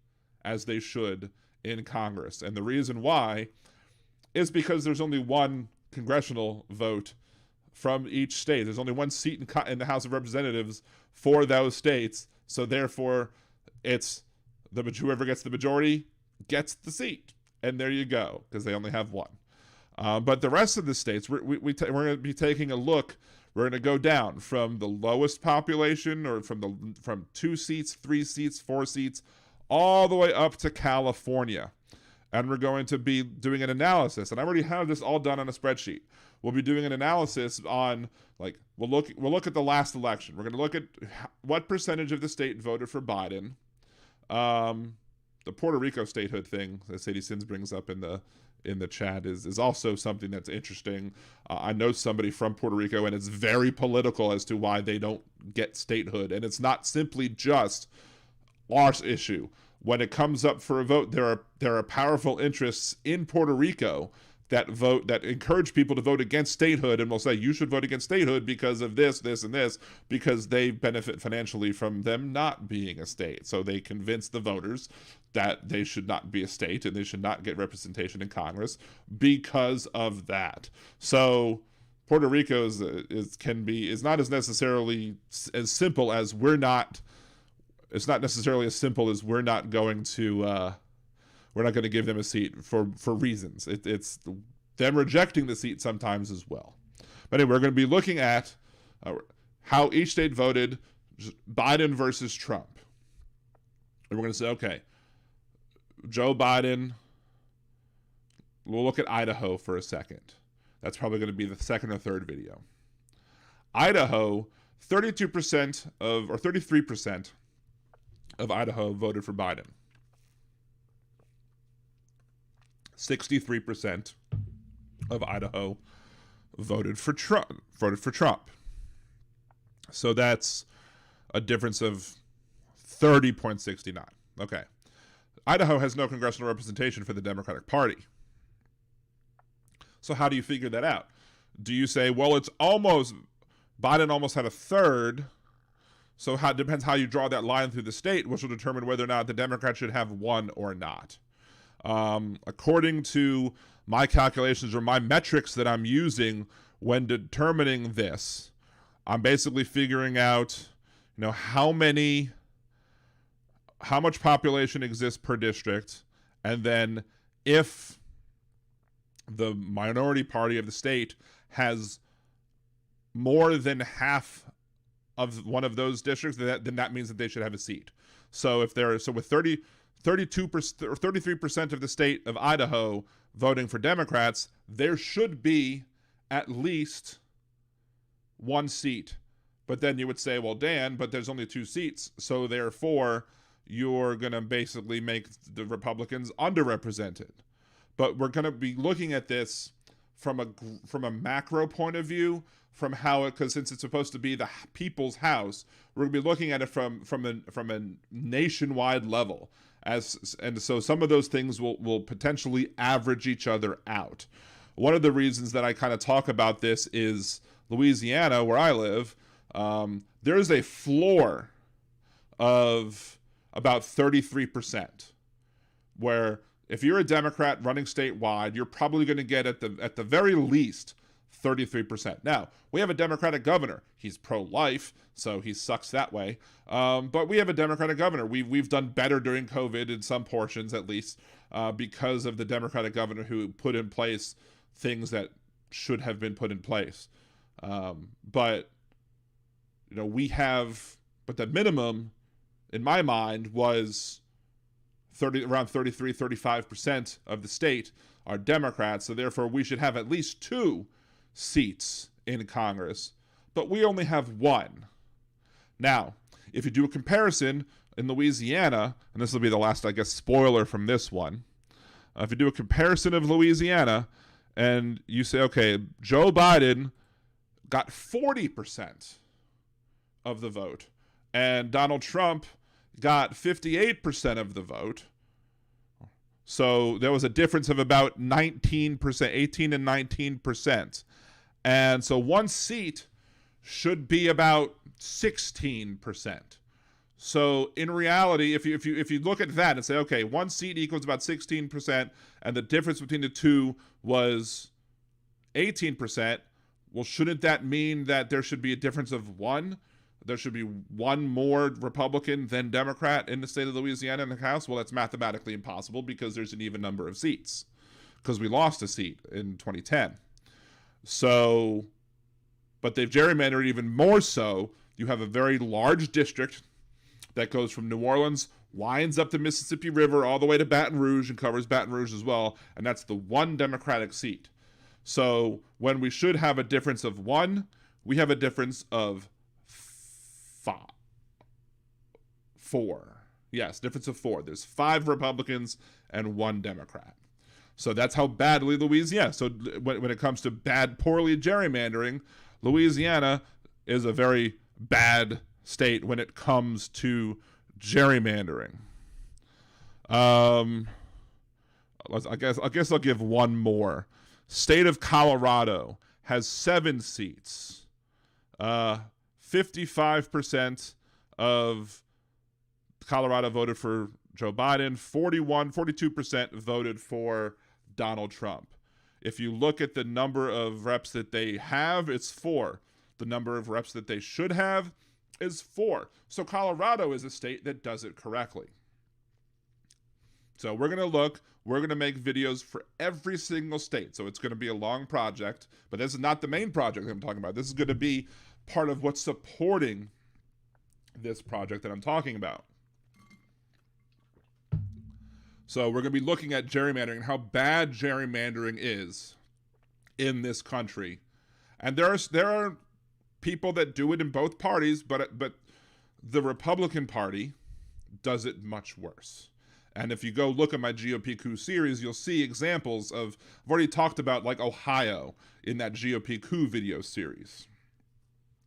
A: as they should in Congress. And the reason why is because there's only one congressional vote from each state. There's only one seat in the House of Representatives for those states. So therefore, it's whoever gets the majority gets the seat. And there you go, because they only have one. But the rest of the states, we're going to be taking a look. We're going to go down from the lowest population, or from 2 seats, 3 seats, 4 seats, all the way up to California. And we're going to be doing an analysis. And I already have this all done on a spreadsheet. We'll be doing an analysis on, we'll look at the last election. We're going to look at what percentage of the state voted for Biden. The Puerto Rico statehood thing that Sadie Sins brings up in the chat is also something that's interesting. I know somebody from Puerto Rico, and it's very political as to why they don't get statehood. And it's not simply just our issue. When it comes up for a vote, there are powerful interests in Puerto Rico that encourage people to vote against statehood, and will say you should vote against statehood because of this, this, and this, because they benefit financially from them not being a state. So they convince the voters that they should not be a state and they should not get representation in Congress because of that. So Puerto Rico is not as necessarily as simple as we're not. It's not necessarily as simple as we're not going to give them a seat for reasons. It's them rejecting the seat sometimes as well. But anyway, we're going to be looking at how each state voted Biden versus Trump. And we're going to say, okay, Joe Biden, we'll look at Idaho for a second. That's probably going to be the second or third video. Idaho, 32% or 33% of Idaho voted for Biden. 63% of Idaho voted for Trump. So that's a difference of 30.69. Okay. Idaho has no congressional representation for the Democratic Party. So how do you figure that out? Do you say, well, Biden almost had a third, so it depends how you draw that line through the state, which will determine whether or not the Democrats should have one or not. According to my calculations or my metrics that I'm using when determining this, I'm basically figuring out, how much population exists per district, and then if the minority party of the state has more than half of one of those districts, then that means that they should have a seat. So with 32% or 33% of the state of Idaho voting for Democrats, there should be at least one seat. But then you would say, well, Dan, but there's only 2 seats, so therefore you're going to basically make the Republicans underrepresented. But we're going to be looking at this from a macro point of view, because since it's supposed to be the people's house, we're going to be looking at it from a nationwide level. And so some of those things will potentially average each other out. One of the reasons that I kind of talk about this is Louisiana, where I live. There's a floor of about 33%, where if you're a Democrat running statewide, you're probably going to get at the very least 33%. Now, we have a Democratic governor. He's pro-life, so he sucks that way. But we have a Democratic governor. We've done better during COVID in some portions, at least, because of the Democratic governor who put in place things that should have been put in place. But the minimum, in my mind, was around 33, 35% of the state are Democrats. So therefore, we should have at least 2 seats in Congress, but we only have 1. Now, if you do a comparison in Louisiana, and this will be the last, I guess, spoiler from this one. If you do a comparison of Louisiana and you say, okay, Joe Biden got 40% of the vote and Donald Trump got 58% of the vote. So there was a difference of about 19%, 18 and 19%. And so 1 seat should be about 16%. So in reality, if you look at that and say, okay, 1 seat equals about 16%, and the difference between the 2 was 18%, well, shouldn't that mean that there should be a difference of 1? There should be 1 more Republican than Democrat in the state of Louisiana in the House? Well, that's mathematically impossible because there's an even number of seats, because we lost a seat in 2010. So, but they've gerrymandered even more so. You have a very large district that goes from New Orleans, winds up the Mississippi River all the way to Baton Rouge and covers Baton Rouge as well, and that's the 1 Democratic seat. So when we should have a difference of 1, we have a difference of 4. Yes, difference of 4. There's 5 Republicans and 1 Democrat. So that's how badly Louisiana. So when it comes to poorly gerrymandering, Louisiana is a very bad state when it comes to gerrymandering. I guess I'll give 1 more. State of Colorado has 7 seats. 55% of Colorado voted for Joe Biden. 42% voted for Donald Trump. If you look at the number of reps that they have, it's 4. The number of reps that they should have is 4. So Colorado is a state that does it correctly. So we're going to make videos for every single state. So it's going to be a long project, but this is not the main project I'm talking about. This is going to be part of what's supporting this project that I'm talking about. So we're going to be looking at gerrymandering, how bad gerrymandering is in this country. And there are people that do it in both parties, but the Republican Party does it much worse. And if you go look at my GOP coup series, you'll see examples of, I've already talked about like Ohio in that GOP coup video series,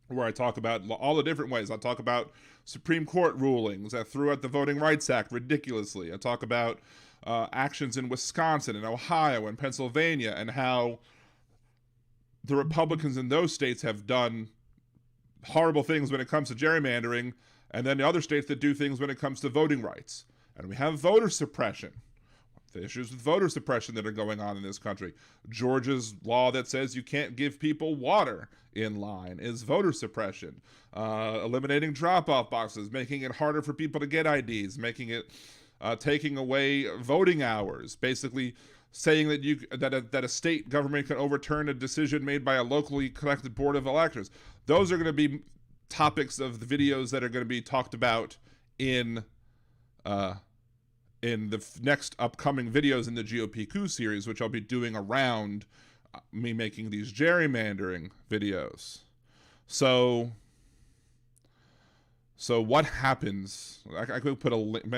A: where I talk about all the different ways. I talk about Supreme Court rulings that threw out the Voting Rights Act ridiculously. I talk about actions in Wisconsin and Ohio and Pennsylvania, and how the Republicans in those states have done horrible things when it comes to gerrymandering, and then the other states that do things when it comes to voting rights. And we have voter suppression. The issues with voter suppression that are going on in this country. Georgia's law that says you can't give people water in line is voter suppression. Eliminating drop-off boxes, making it harder for people to get IDs, making it taking away voting hours, basically saying that that a state government can overturn a decision made by a locally elected board of electors. Those are going to be topics of the videos that are going to be talked about in the next upcoming videos in the GOP coup series, which I'll be doing around me making these gerrymandering videos. So what happens? I could put a link.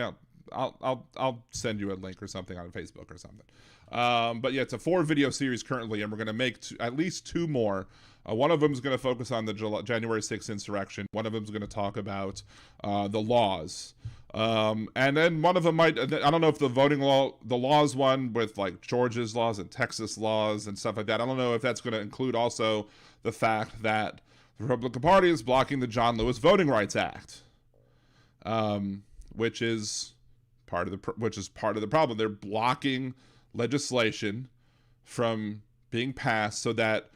A: I'll send you a link or something on Facebook or something. But yeah, it's a 4-video series currently, and we're going to make at least 2 more. One of them is going to focus on the January 6th insurrection. One of them is going to talk about the laws. And then one of them might, I don't know if the laws one with like Georgia's laws and Texas laws and stuff like that, I don't know if that's going to include also the fact that the Republican Party is blocking the John Lewis Voting Rights Act, which is part of the problem. They're blocking legislation from being passed so that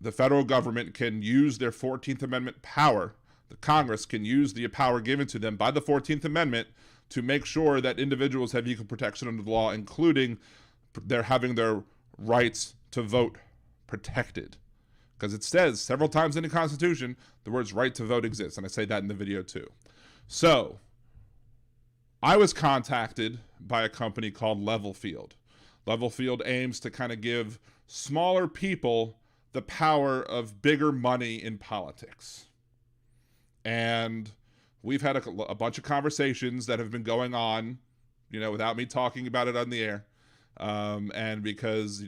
A: the federal government can use their 14th Amendment power. The Congress can use the power given to them by the 14th Amendment to make sure that individuals have equal protection under the law, including their having their rights to vote protected. Because it says several times in the Constitution, the words right to vote exists. And I say that in the video too. So I was contacted by a company called Levelfield. Levelfield aims to kind of give smaller people the power of bigger money in politics. And we've had a bunch of conversations that have been going on, without me talking about it on the air. And because,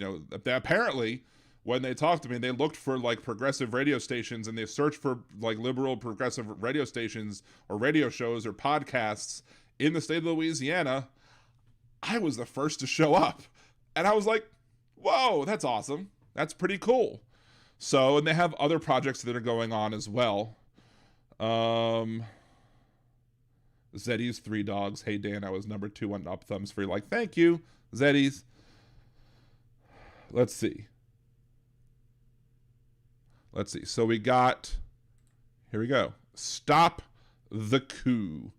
A: apparently when they talked to me, they looked for like progressive radio stations, and they searched for like liberal progressive radio stations or radio shows or podcasts in the state of Louisiana. I was the first to show up. And I was like, whoa, that's awesome. That's pretty cool. So, and they have other projects that are going on as well. Zeddy's 3 dogs. Hey Dan, I was number 2 on Up Thumbs for you. Like, thank you, Zeddy's. Let's see. So we got, here we go. Stop the Coup.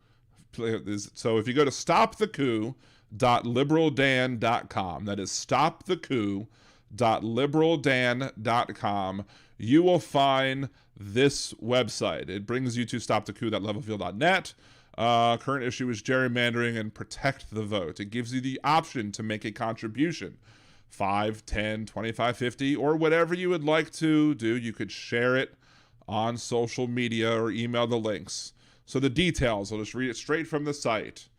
A: So if you go to stopthecoup.liberaldan.com, that is stopthecoup.liberaldan.com, you will find this website. It brings you to stopthecoup.levelfield.net. Current issue is gerrymandering and protect the vote. It gives you the option to make a contribution. 5, 10, 25, 50, or whatever you would like to do. You could share it on social media or email the links. So the details, I'll just read it straight from the site.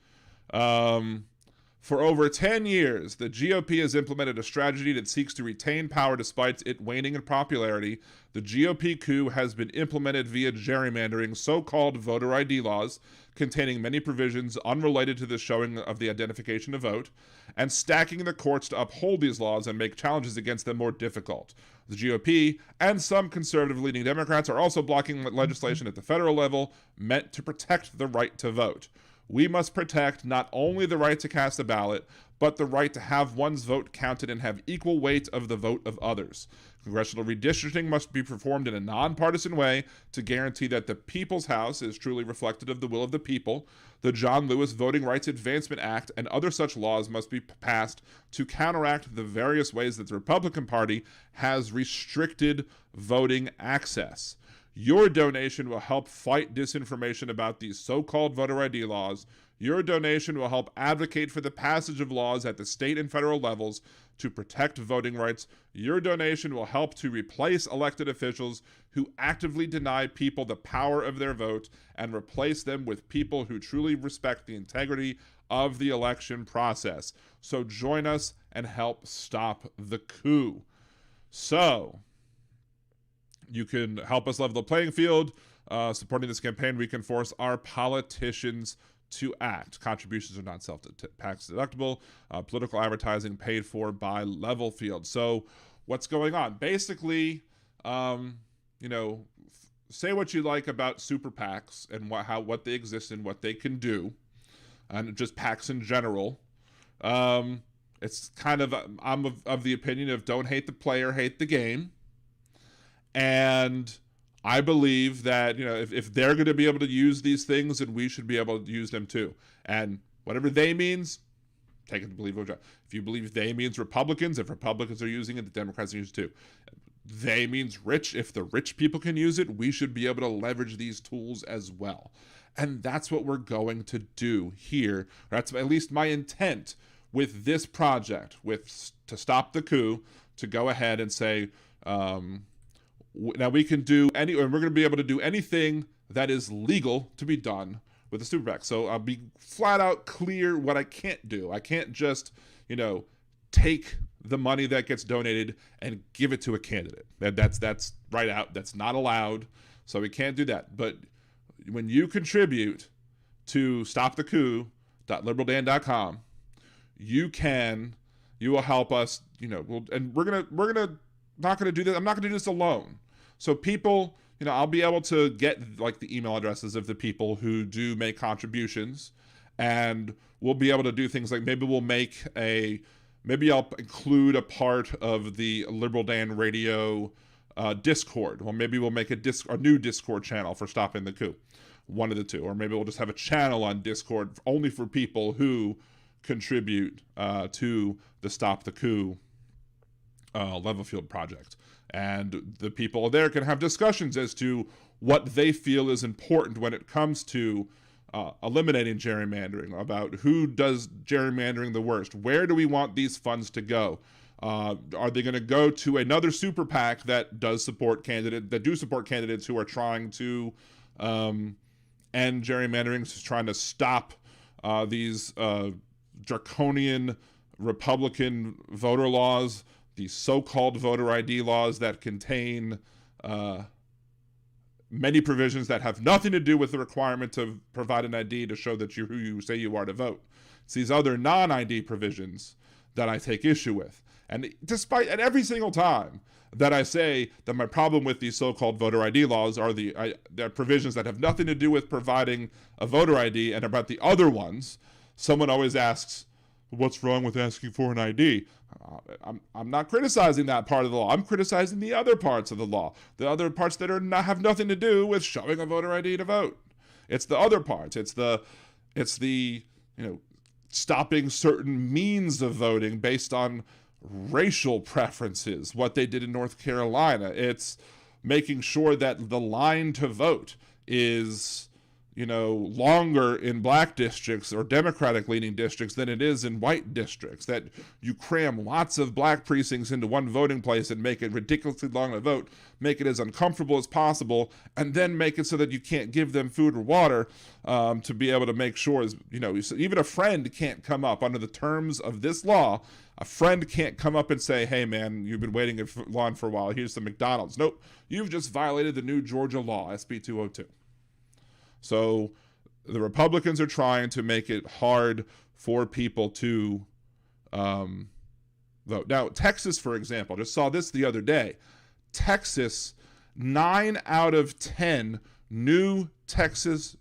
A: For over 10 years, the GOP has implemented a strategy that seeks to retain power despite it waning in popularity. The GOP coup has been implemented via gerrymandering, so-called voter ID laws, containing many provisions unrelated to the showing of the identification to vote, and stacking the courts to uphold these laws and make challenges against them more difficult. The GOP and some conservative-leaning Democrats are also blocking legislation at the federal level meant to protect the right to vote. We must protect not only the right to cast a ballot, but the right to have one's vote counted and have equal weight of the vote of others. Congressional redistricting must be performed in a nonpartisan way to guarantee that the People's House is truly reflective of the will of the people. The John Lewis Voting Rights Advancement Act and other such laws must be passed to counteract the various ways that the Republican Party has restricted voting access. Your donation will help fight disinformation about these so-called voter ID laws. Your donation will help advocate for the passage of laws at the state and federal levels to protect voting rights. Your donation will help to replace elected officials who actively deny people the power of their vote and replace them with people who truly respect the integrity of the election process. So join us and help stop the coup. So you can help us level the playing field. Supporting this campaign, we can force our politicians to act. Contributions are not self-tax deductible. Political advertising paid for by Level Field. So what's going on? Basically, say what you like about super PACs and what they exist and what they can do, and just PACs in general. It's kind of, I'm of the opinion of don't hate the player, hate the game. And I believe that, if they're going to be able to use these things, then we should be able to use them too. And whatever they means, take it to believe it. If you believe they means Republicans, if Republicans are using it, the Democrats use it too. They means rich. If the rich people can use it, we should be able to leverage these tools as well. And that's what we're going to do here. That's at least my intent with this project, to stop the coup, to go ahead and say, now we can do and we're going to be able to do anything that is legal to be done with the super PAC. So I'll be flat out clear what I can't do. I can't just, take the money that gets donated and give it to a candidate. That's right out. That's not allowed. So we can't do that. But when you contribute to stopthecoup.liberaldan.com, you will help us, and we're not gonna do this. I'm not gonna do this alone. So people, I'll be able to get like the email addresses of the people who do make contributions, and we'll be able to do things like maybe I'll include a part of the Liberal Dan Radio Discord. Well, maybe we'll make a new Discord channel for Stopping the Coup, one of the two, or maybe we'll just have a channel on Discord only for people who contribute to the Stop the Coup Level Field project. And the people there can have discussions as to what they feel is important when it comes to eliminating gerrymandering, about who does gerrymandering the worst. Where do we want these funds to go? Are they going to go to another super PAC that support candidates who are trying to end gerrymandering, trying to stop these draconian Republican voter laws, these so-called voter ID laws that contain many provisions that have nothing to do with the requirement to provide an ID to show that you're who you say you are to vote. It's these other non-ID provisions that I take issue with. And every single time that I say that my problem with these so-called voter ID laws are the provisions that have nothing to do with providing a voter ID, and about the other ones, someone always asks, what's wrong with asking for an ID? I'm not criticizing that part of the law. I'm criticizing the other parts of the law, the other parts that have nothing to do with showing a voter ID to vote. It's the other parts. It's the stopping certain means of voting based on racial preferences, what they did in North Carolina. It's making sure that the line to vote is longer in black districts or Democratic leaning districts than it is in white districts, that you cram lots of black precincts into one voting place and make it ridiculously long to vote, make it as uncomfortable as possible, and then make it so that you can't give them food or water to be able to make sure, even a friend can't come up under the terms of this law. A friend can't come up and say, hey man, you've been waiting in line for a while, here's some McDonald's. Nope, you've just violated the new Georgia law, SB 202. So the Republicans are trying to make it hard for people to vote. Now, Texas, for example, just saw this the other day. Texas, 9 out of 10 new Texas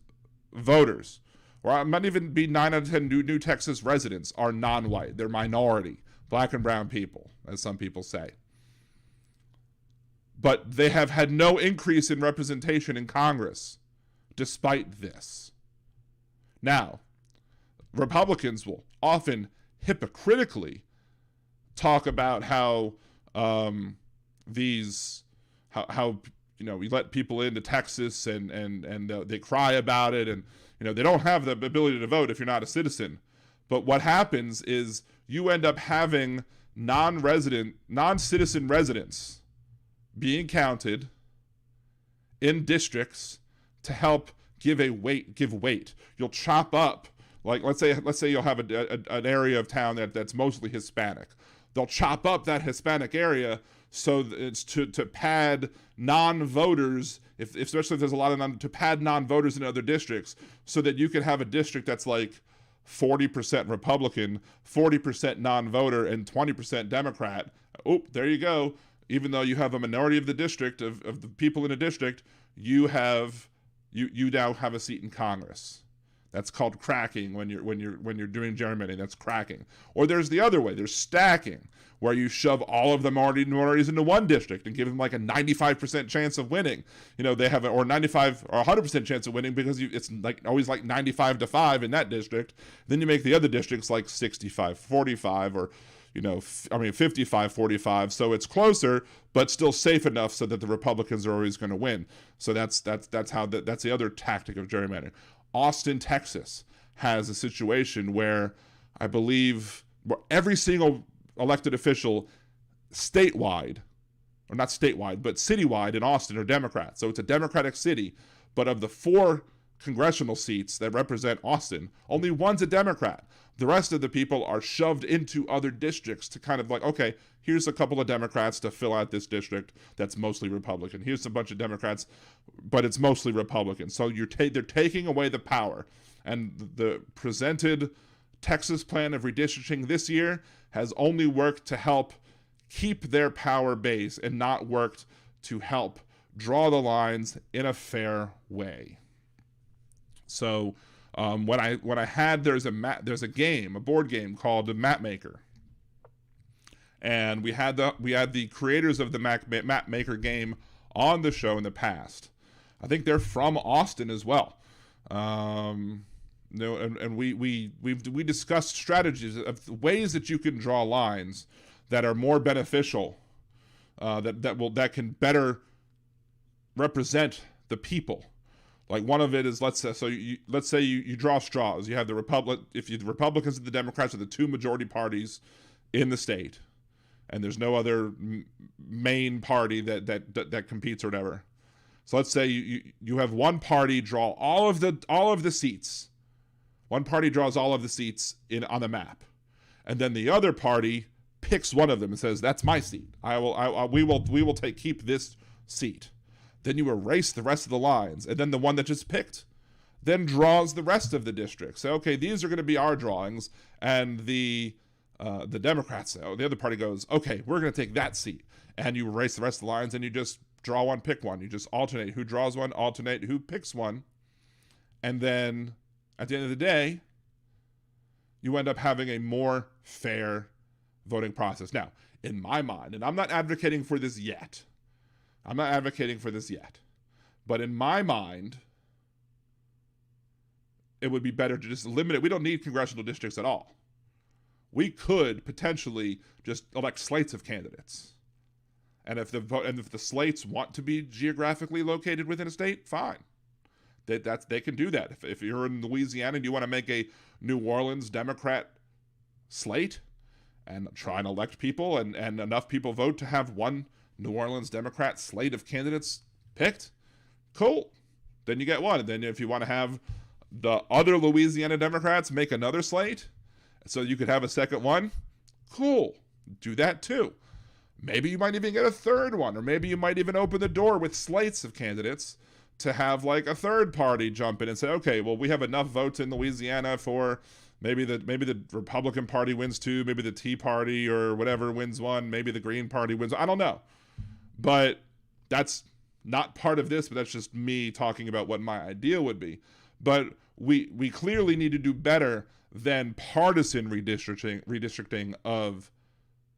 A: voters, or it might even be 9 out of 10 new Texas residents, are non-white. They're minority, black and brown people, as some people say. But they have had no increase in representation in Congress despite this. Now, Republicans will often hypocritically talk about how we let people into Texas and they cry about it, and they don't have the ability to vote if you're not a citizen. But what happens is you end up having non-citizen residents being counted in districts to help give weight. You'll chop up, like let's say you'll have an area of town that's mostly Hispanic. They'll chop up that Hispanic area so it's to pad non-voters, especially if there's a lot of to pad non-voters in other districts, so that you can have a district that's like 40% Republican, 40% non-voter, and 20% Democrat. Oh, there you go. Even though you have a minority of the district, of the people in a district, you now have a seat in Congress. That's called cracking when you're doing gerrymandering. That's cracking. Or there's the other way. There's stacking, where you shove all of the minorities into one district and give them like a 95% chance of winning. They have or 95 or 100% chance of winning because it's like always like 95-5 in that district. Then you make the other districts like 65-45 or 55-45. So it's closer, but still safe enough so that the Republicans are always going to win. So that's the other tactic of gerrymandering. Austin, Texas has a situation where I believe every single elected official statewide, or not statewide, but citywide in Austin are Democrats. So it's a Democratic city, but of the 4 congressional seats that represent Austin, only one's a Democrat. The rest of the people are shoved into other districts to kind of like, okay, here's a couple of Democrats to fill out this district that's mostly Republican. Here's a bunch of Democrats, but it's mostly Republican. So they're taking away the power. And the presented Texas plan of redistricting this year has only worked to help keep their power base and not worked to help draw the lines in a fair way. So what I had, there's a board game called the Map Maker, and we had the creators of the Map Maker game on the show in the past. I think they're from Austin as well. And we discussed strategies of ways that you can draw lines that are more beneficial, that can better represent the people. Like one of it is, let's say you draw straws. You have the Republicans and the Democrats are the 2 majority parties in the state, and there's no other main party that competes or whatever. So let's say you have one party draw all of the seats. One party draws all of the seats on the map, and then the other party picks one of them and says, "That's my seat. We will keep this seat." Then you erase the rest of the lines, and then the one that just picked then draws the rest of the district. So, okay, these are going to be our drawings, and the Democrats, the other party goes, okay, we're going to take that seat, and you erase the rest of the lines, and you just draw one, pick one. You just alternate who draws one, alternate who picks one, and then at the end of the day, you end up having a more fair voting process. Now, in my mind, and I'm not advocating for this yet, but in my mind, it would be better to just limit it. We don't need congressional districts at all. We could potentially just elect slates of candidates. And if the slates want to be geographically located within a state, fine. They can do that. If you're in Louisiana and you want to make a New Orleans Democrat slate and try and elect people and enough people vote to have one New Orleans Democrat slate of candidates picked, cool. Then you get one. And then if you want to have the other Louisiana Democrats make another slate so you could have a second one, cool. Do that too. Maybe you might even get a third one, or maybe you might even open the door with slates of candidates to have like a third party jump in and say, okay, well, we have enough votes in Louisiana for maybe the Republican Party wins 2, maybe the Tea Party or whatever wins 1, maybe the Green Party wins. I don't know. But that's not part of this, but that's just me talking about what my idea would be. But we clearly need to do better than partisan redistricting of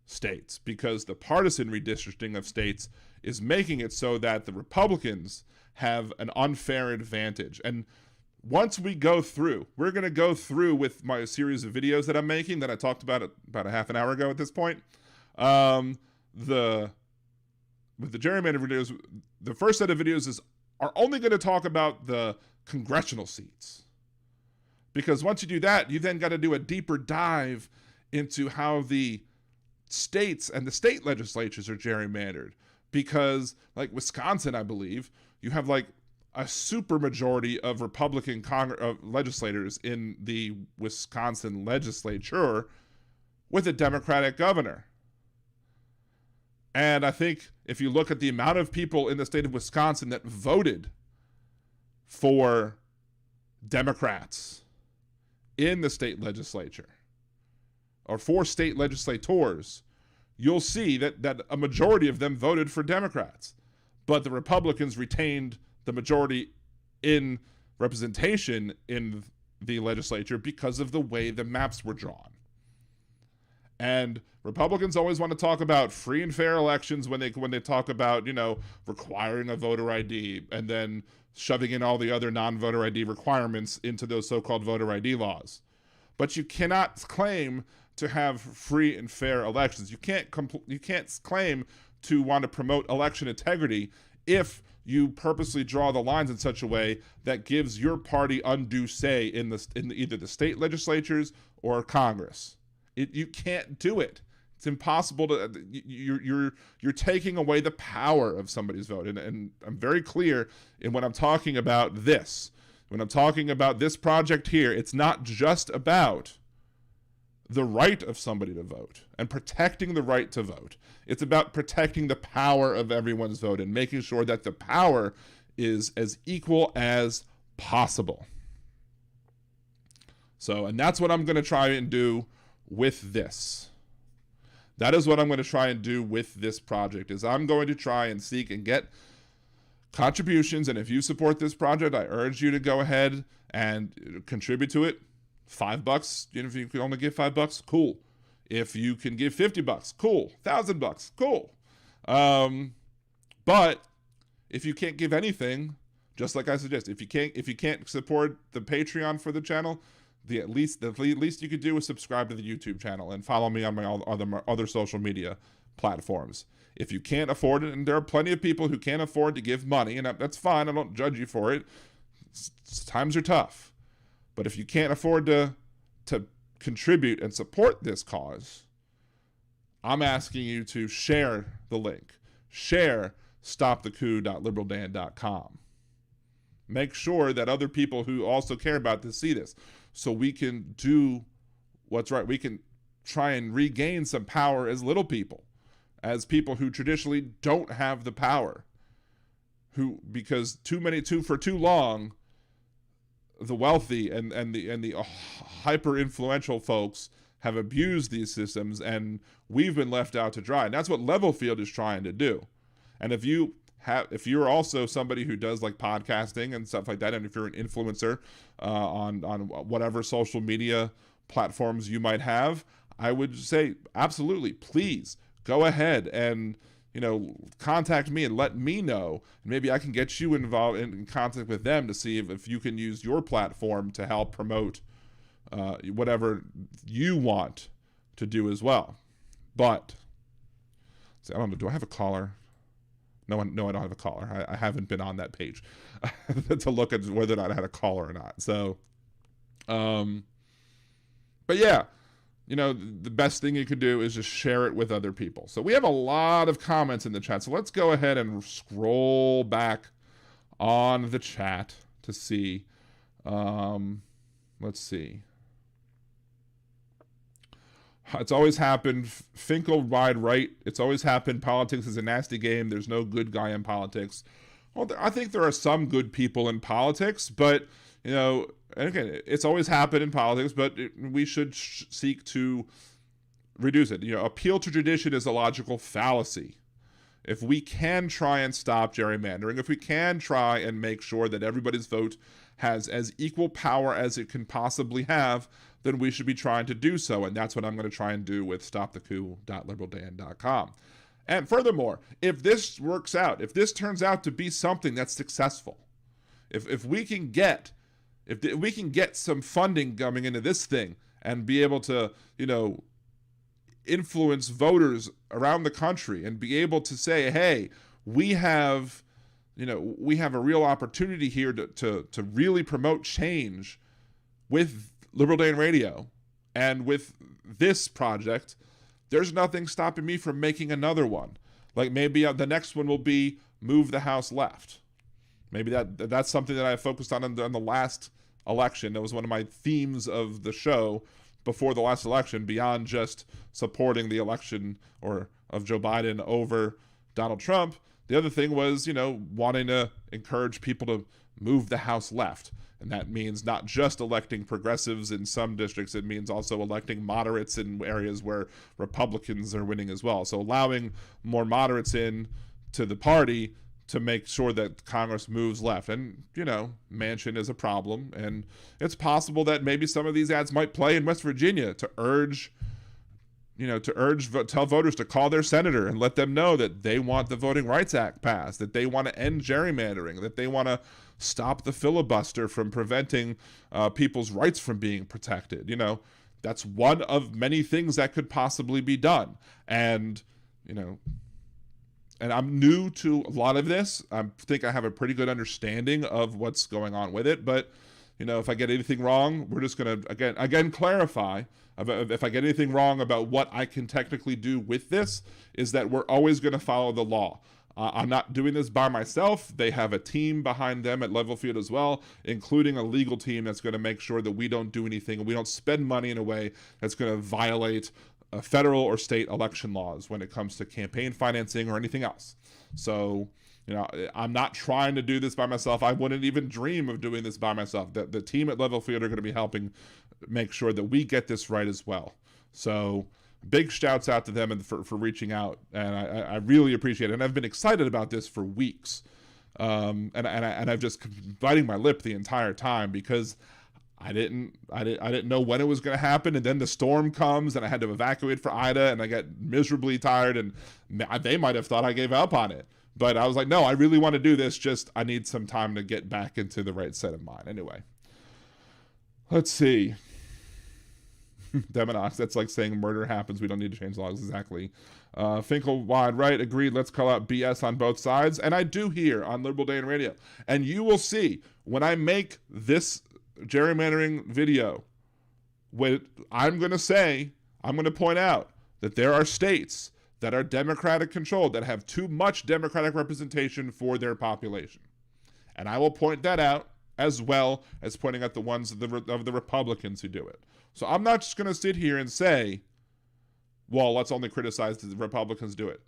A: states, because the partisan redistricting of states is making it so that the Republicans have an unfair advantage. And once we go through, we're going to go through with my series of videos that I'm making that I talked about a half an hour ago at this point, with the gerrymander videos, the first set of videos are only going to talk about the congressional seats. Because once you do that, you then got to do a deeper dive into how the states and the state legislatures are gerrymandered. Because, like Wisconsin, I believe, you have like a super majority of Republican legislators in the Wisconsin legislature with a Democratic governor. And I think if you look at the amount of people in the state of Wisconsin that voted for Democrats in the state legislature or for state legislators, you'll see that a majority of them voted for Democrats. But the Republicans retained the majority in representation in the legislature because of the way the maps were drawn. And Republicans always want to talk about free and fair elections when they talk about, requiring a voter ID and then shoving in all the other non-voter ID requirements into those so-called voter ID laws. But you cannot claim to have free and fair elections. You can't claim to want to promote election integrity if you purposely draw the lines in such a way that gives your party undue say in either the state legislatures or Congress. You can't do it. It's impossible to. You're taking away the power of somebody's vote, and I'm very clear in when I'm talking about this. When I'm talking about this project here, it's not just about the right of somebody to vote and protecting the right to vote. It's about protecting the power of everyone's vote and making sure that the power is as equal as possible. So, and that's what I'm going to try and do with this. That is what I'm going to try and do with this project, is I'm going to try and seek and get contributions. And if you support this project, I urge you to go ahead and contribute to it. $5, if you can only give $5, cool. If you can give $50, cool. $1,000, cool. But if you can't give anything, just like I suggest, if you can't support the Patreon for the channel, the least you could do is subscribe to the YouTube channel and follow me on my other social media platforms. If you can't afford it, and there are plenty of people who can't afford to give money, and that's fine, I don't judge you for it. Times are tough. But if you can't afford to contribute and support this cause, I'm asking you to share the link. Share stopthecoup.liberaldan.com. Make sure that other people who also care about this see this, so we can do what's right. We can try and regain some power as little people, as people who traditionally don't have the power, because for too long, the wealthy and the hyper influential folks have abused these systems, and we've been left out to dry. And that's what Level Field is trying to do. And if you're also somebody who does like podcasting and stuff like that, and if you're an influencer on whatever social media platforms you might have, I would say absolutely, please go ahead and contact me and let me know. Maybe I can get you involved in contact with them to see if you can use your platform to help promote whatever you want to do as well. But I don't know. Do I have a caller? No, I don't have a caller. I haven't been on that page to look at whether or not I had a caller or not. So, but yeah. The best thing you could do is just share it with other people. So we have a lot of comments in the chat. So let's go ahead and scroll back on the chat to see. Let's see. It's always happened. Finkel wide right. It's always happened. Politics is a nasty game. There's no good guy in politics. Well, I think there are some good people in politics, but and again, it's always happened in politics, but we should seek to reduce it. Appeal to tradition is a logical fallacy. If we can try and stop gerrymandering, if we can try and make sure that everybody's vote has as equal power as it can possibly have, then we should be trying to do so. And that's what I'm going to try and do with stopthecoup.liberaldan.com. And furthermore, if this works out, if this turns out to be something that's successful, if we can get some funding coming into this thing and be able to, influence voters around the country and be able to say, hey, we have a real opportunity here to really promote change with Liberal Dan Radio and with this project. There's nothing stopping me from making another one. Like maybe the next one will be move the House left. Maybe that's something that I focused on in the last election. That was one of my themes of the show before the last election, beyond just supporting the election of Joe Biden over Donald Trump. The other thing was, wanting to encourage people to move the House left. And that means not just electing progressives in some districts, it means also electing moderates in areas where Republicans are winning as well. So allowing more moderates in to the party to make sure that Congress moves left. And, Manchin is a problem. And it's possible that maybe some of these ads might play in West Virginia to tell voters to call their senator and let them know that they want the Voting Rights Act passed, that they want to end gerrymandering, that they want to stop the filibuster from preventing people's rights from being protected. That's one of many things that could possibly be done. And, and I'm new to a lot of this. I think I have a pretty good understanding of what's going on with it. But, if I get anything wrong, we're just going to, again, clarify. If I get anything wrong about what I can technically do with this, is that we're always going to follow the law. I'm not doing this by myself. They have a team behind them at Levelfield as well, including a legal team that's going to make sure that we don't do anything and we don't spend money in a way that's going to violate federal or state election laws when it comes to campaign financing or anything else. So, I'm not trying to do this by myself. I wouldn't even dream of doing this by myself. The team at Levelfield are going to be helping make sure that we get this right as well. So big shouts out to them and for reaching out. And I really appreciate it. And I've been excited about this for weeks. And I've just been biting my lip the entire time because I didn't know when it was going to happen. And then the storm comes and I had to evacuate for Ida and I got miserably tired and they might have thought I gave up on it. But I was like, no, I really want to do this. Just I need some time to get back into the right set of mind. Anyway, let's see. Demonox, that's like saying murder happens. We don't need to change the laws. Exactly. Finkelwide, right? Agreed. Let's call out BS on both sides. And I do here on Liberal Dan Radio. And you will see when I make this gerrymandering video, what I'm going to point out that there are states that are Democratic controlled, that have too much Democratic representation for their population. And I will point that out as well as pointing out the ones of the Republicans who do it. So I'm not just going to sit here and say, well, let's only criticize the Republicans do it.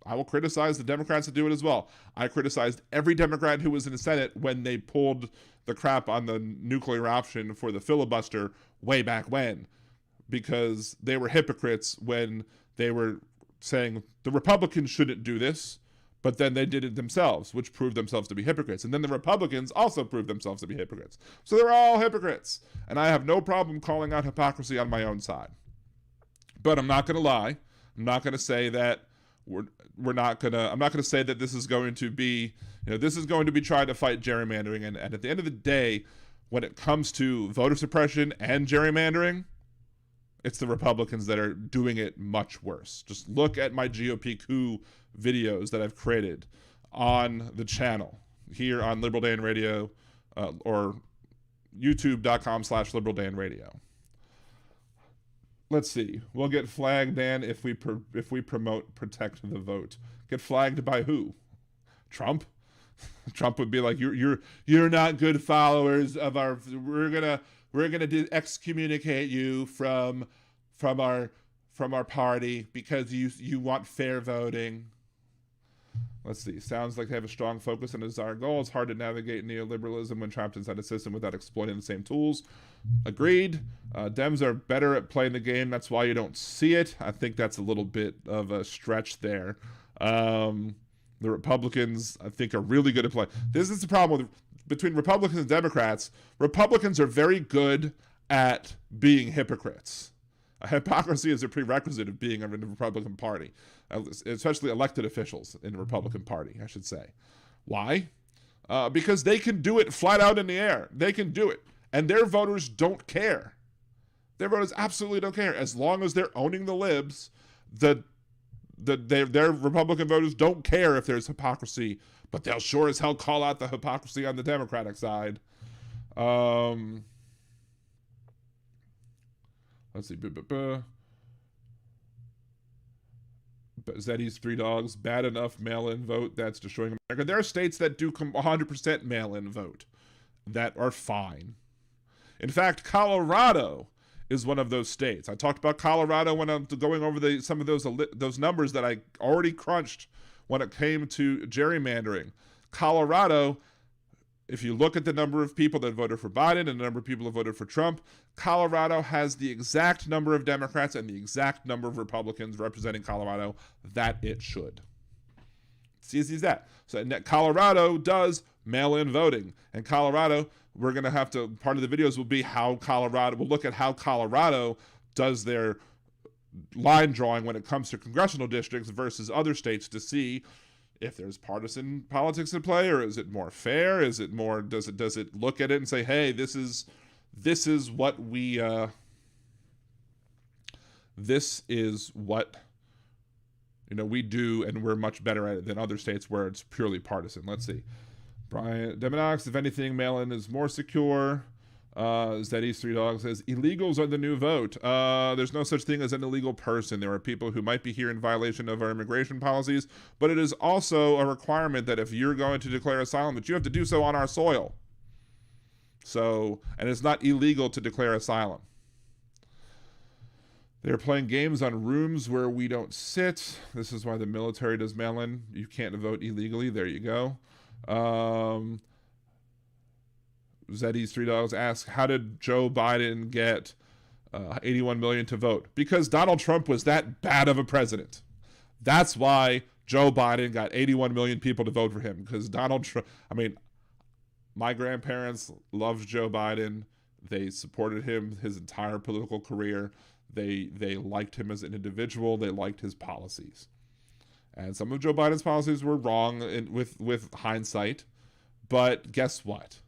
A: I will criticize the Democrats that do it as well. I criticized every Democrat who was in the Senate when they pulled the crap on the nuclear option for the filibuster way back when, because they were hypocrites when they were saying the Republicans shouldn't do this, but then they did it themselves, which proved themselves to be hypocrites. And then the Republicans also proved themselves to be hypocrites. So they're all hypocrites. And I have no problem calling out hypocrisy on my own side. But I'm not going to lie. I'm not going to say that I'm not going to say that this is going to be, this is going to be trying to fight gerrymandering. And at the end of the day, when it comes to voter suppression and gerrymandering, it's the Republicans that are doing it much worse. Just look at my GOP coup videos that I've created on the channel here on Liberal Dan Radio or youtube.com/Liberal Dan Radio. Let's see. We'll get flagged, Dan, if we promote protect the vote. Get flagged by who? Trump? Trump would be like, you're not good followers of our. We're gonna excommunicate you from our party because you want fair voting. Let's see. Sounds like they have a strong focus on a desired goal. It's hard to navigate neoliberalism when trapped inside a system without exploiting the same tools. Agreed. Dems are better at playing the game. That's why you don't see it. I think that's a little bit of a stretch there. The Republicans, I think, are really good at playing. This is the problem between Republicans and Democrats. Republicans are very good at being hypocrites. Hypocrisy is a prerequisite of being in the Republican Party, especially elected officials in the Republican Party, I should say. Why? Because they can do it flat out in the air. They can do it. And their voters don't care. Their voters absolutely don't care. As long as they're owning the libs, their Republican voters don't care if there's hypocrisy, but they'll sure as hell call out the hypocrisy on the Democratic side. Let's see. Zeddy's Three Dogs, bad enough mail-in vote, that's destroying America. There are states that do 100% mail-in vote that are fine. In fact, Colorado is one of those states. I talked about Colorado when I'm going over some of those numbers that I already crunched when it came to gerrymandering. Colorado, if you look at the number of people that voted for Biden and the number of people that voted for Trump, Colorado has the exact number of Democrats and the exact number of Republicans representing Colorado that it should. It's easy as that. So Colorado does mail-in voting. And Colorado, we're going to have to, part of the videos will be we'll look at how Colorado does their line drawing when it comes to congressional districts versus other states to see if there's partisan politics at play, or is it more fair? Is it more, does it look at it and say, hey, this is what we, this is what, we do, and we're much better at it than other states where it's purely partisan. Let's see. Brian Deminox, if anything, mail-in is more secure. Zeddy's Three Dogs says, illegals are the new vote. There's no such thing as an illegal person. There are people who might be here in violation of our immigration policies, but it is also a requirement that if you're going to declare asylum, that you have to do so on our soil. So, and it's not illegal to declare asylum. They're playing games on rooms where we don't sit. This is why the military does mail-in. You can't vote illegally. There you go. Zeddy's Three Dogs asks, how did Joe Biden get 81 million to vote? Because Donald Trump was that bad of a president. That's why Joe Biden got 81 million people to vote for him. Because Donald Trump, my grandparents loved Joe Biden. They supported him his entire political career. They liked him as an individual. They liked his policies. And some of Joe Biden's policies were wrong with hindsight. But guess what?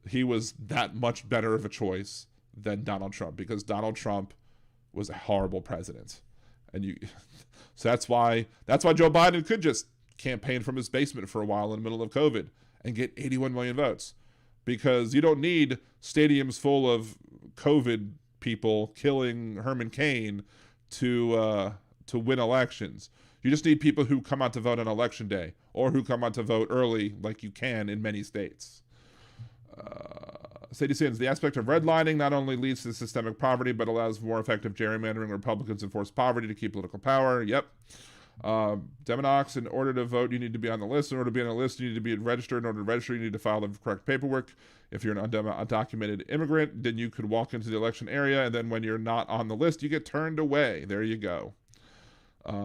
A: He was that much better of a choice than Donald Trump, because Donald Trump was a horrible president. So that's why Joe Biden could just campaign from his basement for a while in the middle of COVID and get 81 million votes, because you don't need stadiums full of COVID people killing Herman Cain to win elections. You just need people who come out to vote on election day, or who come out to vote early, like you can in many states. Sadie Sins, the aspect of redlining not only leads to systemic poverty, but allows more effective gerrymandering. Republicans enforce poverty to keep political power. Yep. Deminox, in order to vote, you need to be on the list. In order to be on the list, you need to be registered. In order to register, you need to file the correct paperwork. If you're an undocumented immigrant, then you could walk into the election area, and then when you're not on the list, you get turned away. There you go.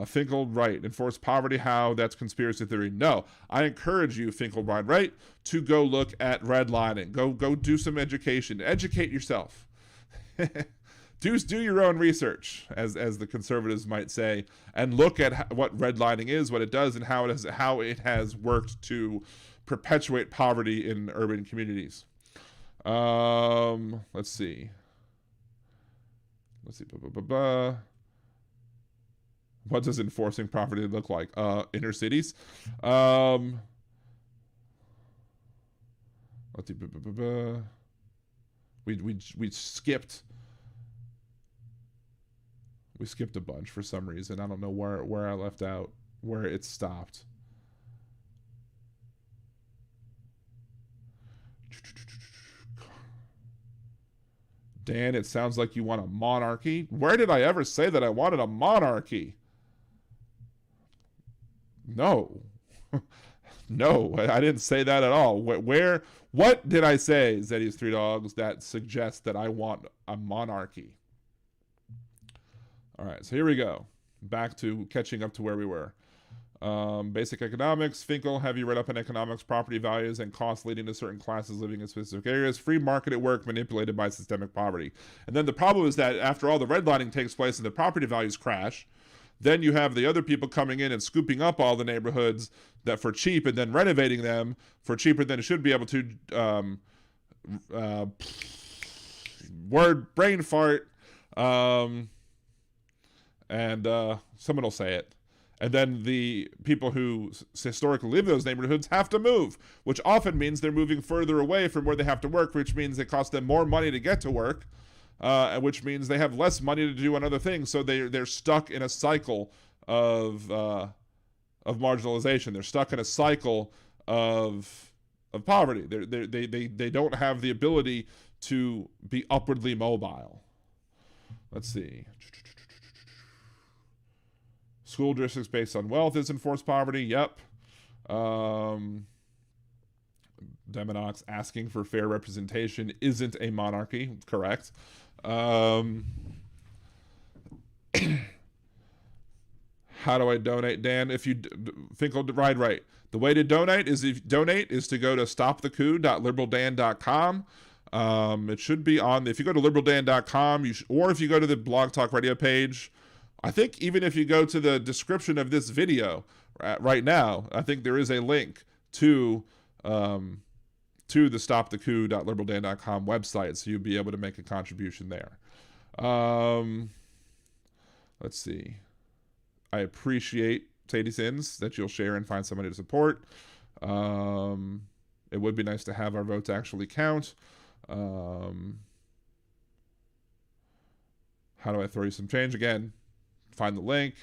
A: Finkel, right. Enforce poverty. How? That's conspiracy theory. No. I encourage you, Finkel, right, to go look at redlining. Go do some education. Educate yourself. Do your own research, as the conservatives might say, and look at what redlining is, what it does, and how it has worked to perpetuate poverty in urban communities. Let's see. What does enforcing poverty look like? Inner cities. Let's see. We skipped. We skipped a bunch for some reason. I don't know where I left out, where it stopped. Dan, it sounds like you want a monarchy. Where did I ever say that I wanted a monarchy? No. No, I didn't say that at all. What did I say, Zeddy's Three Dogs, that suggests that I want a monarchy? All right, so here we go. Back to catching up to where we were. Basic economics. Finkel, have you read up on economics, property values, and costs leading to certain classes living in specific areas? Free market at work manipulated by systemic poverty. And then the problem is that after all the redlining takes place and the property values crash, then you have the other people coming in and scooping up all the neighborhoods that for cheap and then renovating them for cheaper than it should be able to. word brain fart. And someone will say it. And then the people who historically live in those neighborhoods have to move, which often means they're moving further away from where they have to work, which means it costs them more money to get to work, which means they have less money to do on other things. So they're stuck in a cycle of marginalization. They're stuck in a cycle of poverty. They don't have the ability to be upwardly mobile. Let's see. School districts based on wealth is enforced poverty. Yep. Demonox asking for fair representation isn't a monarchy. Correct. How do I donate, Dan? If you think I'll right. The way to donate is to go to stopthecoup.liberaldan.com. It should be on. If you go to liberaldan.com, or if you go to the Blog Talk Radio page. I think even if you go to the description of this video right now, I think there is a link to the stopthecoup.liberaldan.com website, so you'll be able to make a contribution there. Let's see. I appreciate Sadie Sins that you'll share and find somebody to support. It would be nice to have our votes actually count. How do I throw you some change again? Find the link.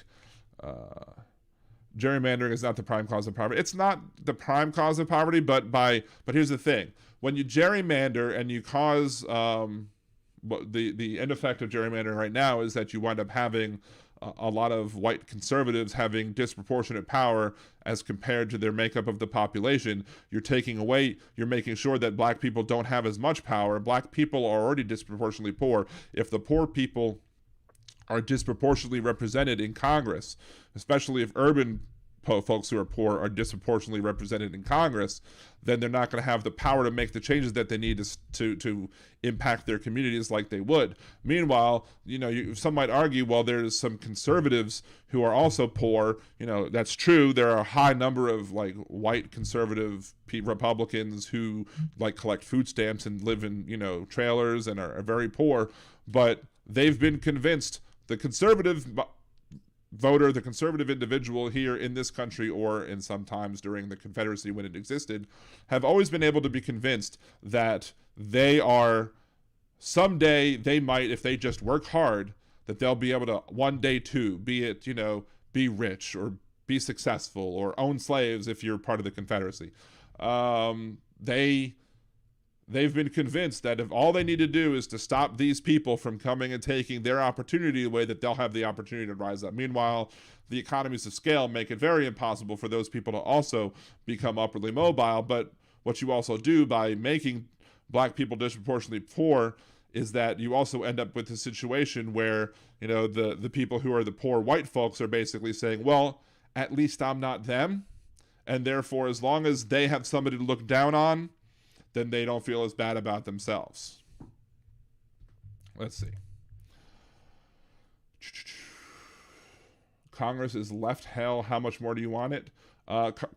A: Gerrymandering is not the prime cause of poverty. It's not the prime cause of poverty, but here's the thing: when you gerrymander and you cause the end effect of gerrymandering right now is that you wind up having a lot of white conservatives having disproportionate power as compared to their makeup of the population. You're making sure that black people don't have as much power. Black people are already disproportionately poor. If the poor people are disproportionately represented in Congress, especially if urban folks who are poor are disproportionately represented in Congress, then they're not going to have the power to make the changes that they need to impact their communities like they would. Meanwhile, some might argue, well, there's some conservatives who are also poor. That's true. There are a high number of white conservative Republicans who collect food stamps and live in trailers and are very poor, but they've been convinced. The conservative voter, the conservative individual here in this country, or in sometimes during the Confederacy when it existed, have always been able to be convinced that someday they might, if they just work hard, that they'll be able to one day too, be it, be rich or be successful or own slaves if you're part of the Confederacy. They've been convinced that if all they need to do is to stop these people from coming and taking their opportunity away, that they'll have the opportunity to rise up. Meanwhile, the economies of scale make it very impossible for those people to also become upwardly mobile. But what you also do by making black people disproportionately poor is that you also end up with a situation where, the people who are the poor white folks are basically saying, well, at least I'm not them. And therefore, as long as they have somebody to look down on, then they don't feel as bad about themselves. Let's see. Congress is left hell. How much more do you want it?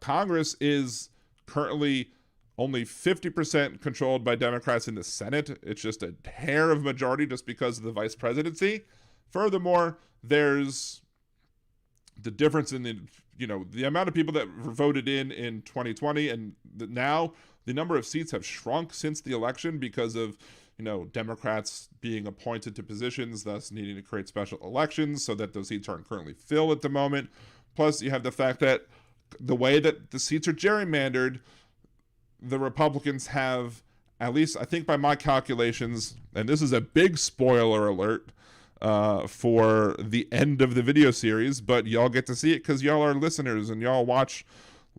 A: Congress is currently only 50% controlled by Democrats in the Senate. It's just a hair of majority just because of the vice presidency. Furthermore, there's the difference in the amount of people that were voted in 2020 and now the number of seats have shrunk since the election because of, Democrats being appointed to positions, thus needing to create special elections so that those seats aren't currently filled at the moment. Plus, you have the fact that the way that the seats are gerrymandered, the Republicans have, at least I think by my calculations, and this is a big spoiler alert for the end of the video series, but y'all get to see it because y'all are listeners and y'all watch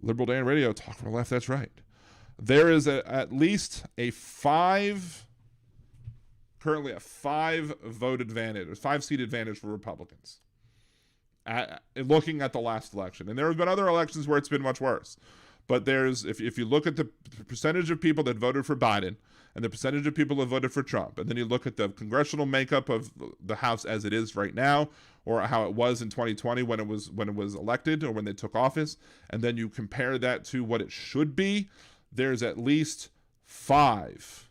A: Liberal Dan Radio, Talk from the Left, that's right. There is at least currently a 5 vote advantage, a 5-seat advantage for Republicans. Looking at the last election, and there have been other elections where it's been much worse. But if you look at the percentage of people that voted for Biden and the percentage of people that voted for Trump, and then you look at the congressional makeup of the House as it is right now, or how it was in 2020 when it was elected or when they took office, and then you compare that to what it should be, there's at least 5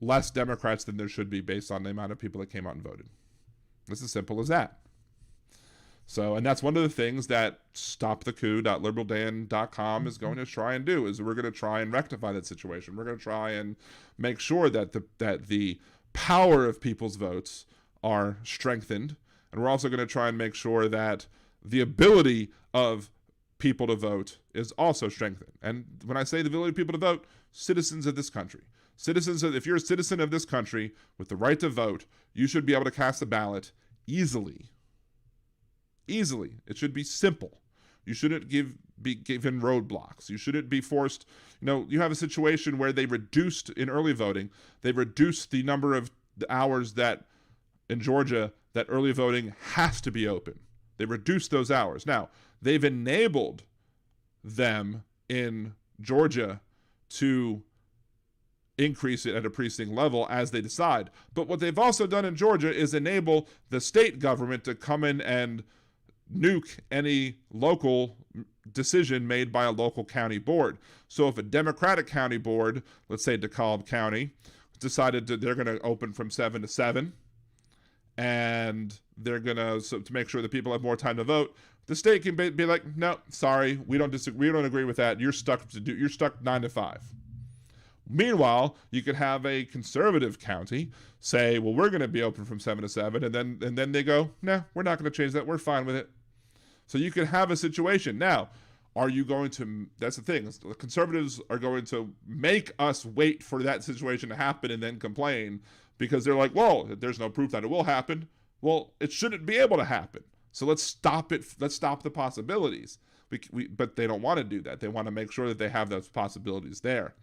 A: less Democrats than there should be based on the amount of people that came out and voted. It's as simple as that. So, and that's one of the things that stopthecoup.liberaldan.com is going to try and do, is we're going to try and rectify that situation. We're going to try and make sure that the power of people's votes are strengthened. And we're also going to try and make sure that the ability of people to vote is also strengthened. And when I say the ability of people to vote, citizens of this country. If you're a citizen of this country with the right to vote, you should be able to cast a ballot easily. Easily. It should be simple. You shouldn't be given roadblocks. You shouldn't be forced. You have a situation where they reduced in early voting, they reduced the number of the hours that in Georgia that early voting has to be open. They reduced those hours. Now, they've enabled them in Georgia to increase it at a precinct level as they decide. But what they've also done in Georgia is enable the state government to come in and nuke any local decision made by a local county board. So if a Democratic county board, let's say DeKalb County, decided they're going to open from 7 to 7, and they're going to make sure that people have more time to vote, the state can be like, no, sorry, we don't agree with that. You're stuck 9 to 5. Meanwhile, you could have a conservative county say, well, we're going to be open from 7 to 7, and then they go, no, we're not going to change that. We're fine with it. So you could have a situation. Now, are you going to, that's the thing, the conservatives are going to make us wait for that situation to happen and then complain because they're like, well, there's no proof that it will happen. Well, it shouldn't be able to happen. So let's stop it. Let's stop the possibilities. But they don't want to do that. They want to make sure that they have those possibilities there.